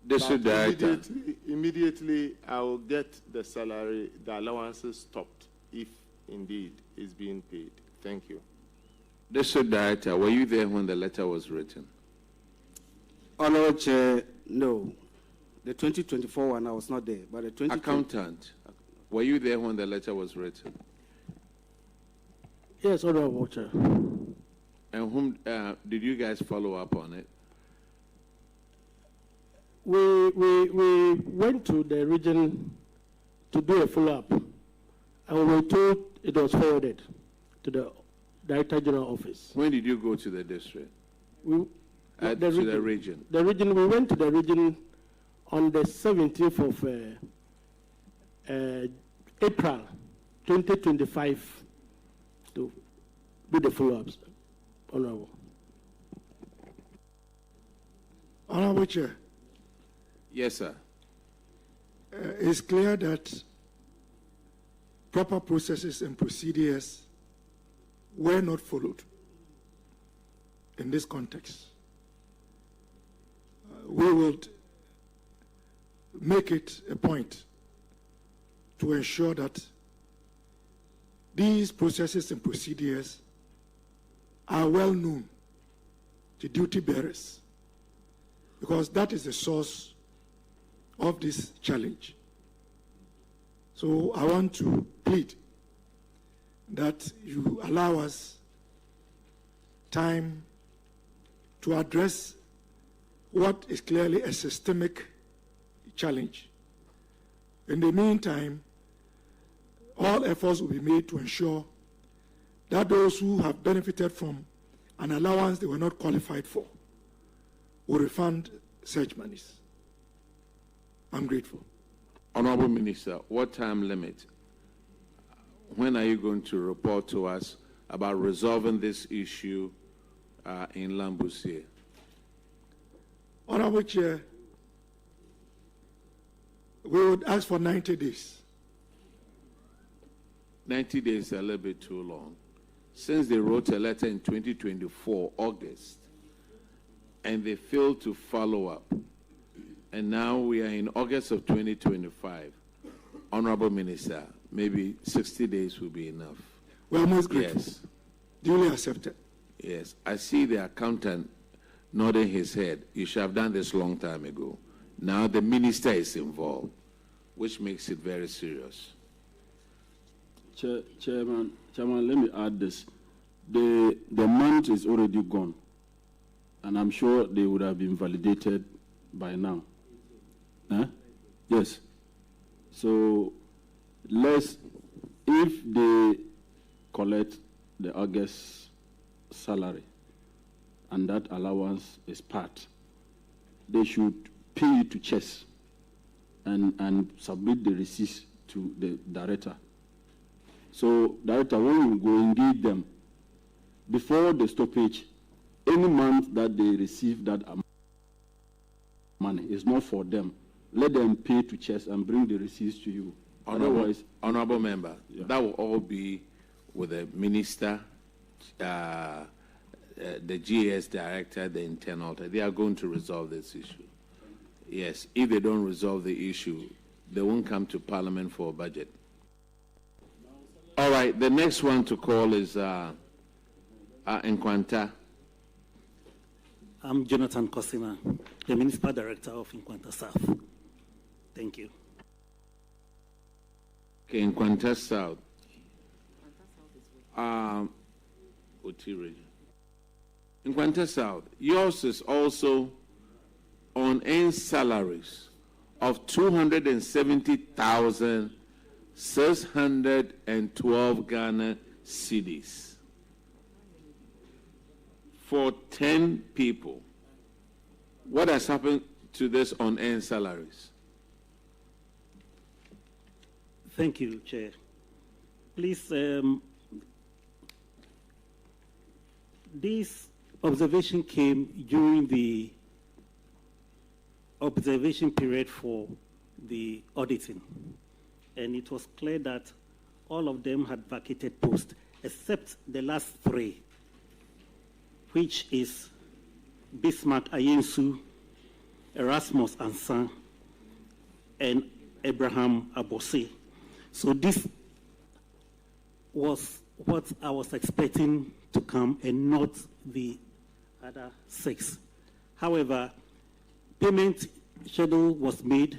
District Director. Immediately, I will get the salary, the allowances stopped, if indeed it's being paid. Thank you. District Director, were you there when the letter was written? Honorable Chair, no. The 2024 one, I was not there. But the Accountant, were you there when the letter was written? Yes, Honorable Chair. And whom did you guys follow up on it? We went to the region to do a follow-up, and we were told it was forwarded to the Director General office. When did you go to the district? The region. The region, we went to the region on the 17th of April 2025 to do the follow-ups. Honorable. Honorable Chair. Yes, sir. It's clear that proper processes and procedures were not followed in this context. We will make it a point to ensure that these processes and procedures are well known to duty bearers, because that is the source of this challenge. So I want to plead that you allow us time to address what is clearly a systemic challenge. In the meantime, all efforts will be made to ensure that those who have benefited from an allowance they were not qualified for will refund such monies. I'm grateful. Honorable Minister, what time limit? When are you going to report to us about resolving this issue in Lambusia? Honorable Chair, we would ask for 90 days. 90 days is a little bit too long. Since they wrote a letter in 2024, August, and they failed to follow up, and now we are in August of 2025, Honorable Minister, maybe 60 days will be enough. We are most grateful. Yes. Duly accepted. Yes. I see the accountant nodding his head. You should have done this long time ago. Now the minister is involved, which makes it very serious. Chairman, let me add this. The month is already gone, and I'm sure they would have been validated by now. Yes. So if they collect the August salary and that allowance is part, they should pay it to Chess and submit the receipts to the director. So, director, when you go engage them, before the stoppage, any month that they receive that amount of money is not for them. Let them pay to Chess and bring the receipts to you. Honorable member, that will all be with the minister, the GS director, the internal. They are going to resolve this issue. Yes, if they don't resolve the issue, they won't come to Parliament for a budget. All right, the next one to call is Nkwanta. I'm Jonathan Kosina, the Municipal Director of Nkwanta South. Thank you. Okay, Nkwanta South. Nkwanta South, yours is also on earned salaries of 270,612 Ghana cedis for 10 people. What has happened to this on earned salaries? Thank you, Chair. Please, this observation came during the observation period for the auditing, and it was clear that all of them had vacated posts except the last three, which is Bismarck Ayensu, Erasmus Ansan, and Abraham Abose. So this was what I was expecting to come and not the other 6. However, payment schedule was made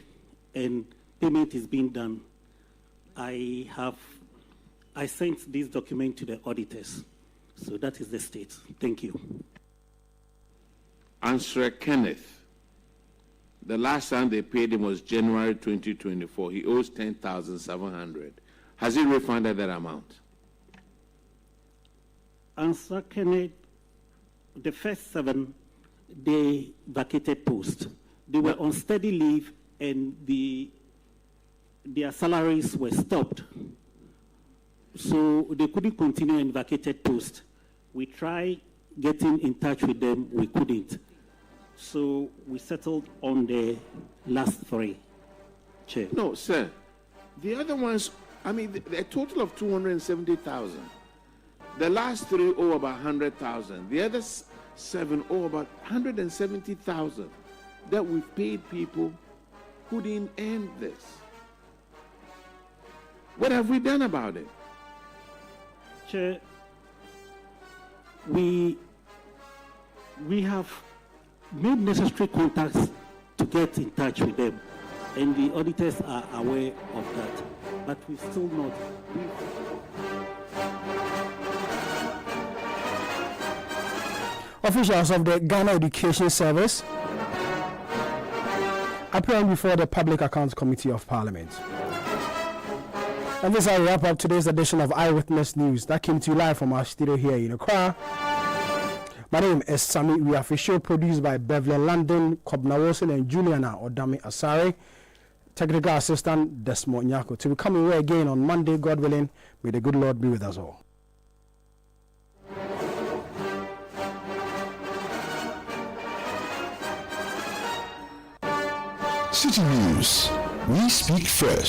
and payment is being done. I sent this document to the auditors. So that is the state. Thank you. Answer Kenneth. The last time they paid him was January 2024. He owes 10,700. Has he refunded that amount? Answer Kenneth, the first 7, they vacated post. They were on steady leave and their salaries were stopped. So they couldn't continue in vacated post. We tried getting in touch with them, we couldn't. So we settled on the last 3, Chair. No, sir. The other ones, I mean, a total of 270,000. The last 3 owe about 100,000. The other 7 owe about 170,000 that we've paid people who didn't earn this. What have we done about it? Chair, we have made necessary contacts to get in touch with them, and the auditors are aware of that, but we still not. Officials of the Ghana Education Service appearing before the Public Accounts Committee of Parliament. And this is how we wrap up today's edition of Eyewitness News that came to you live from our studio here in Accra. My name is Sami Wiafisho, produced by Beverly London, Kobna Wilson, and Juliana Odami Asare. Technical assistant Desmond Nyako. To be coming away again on Monday, God willing, may the good Lord be with us all. Citi News. We speak first.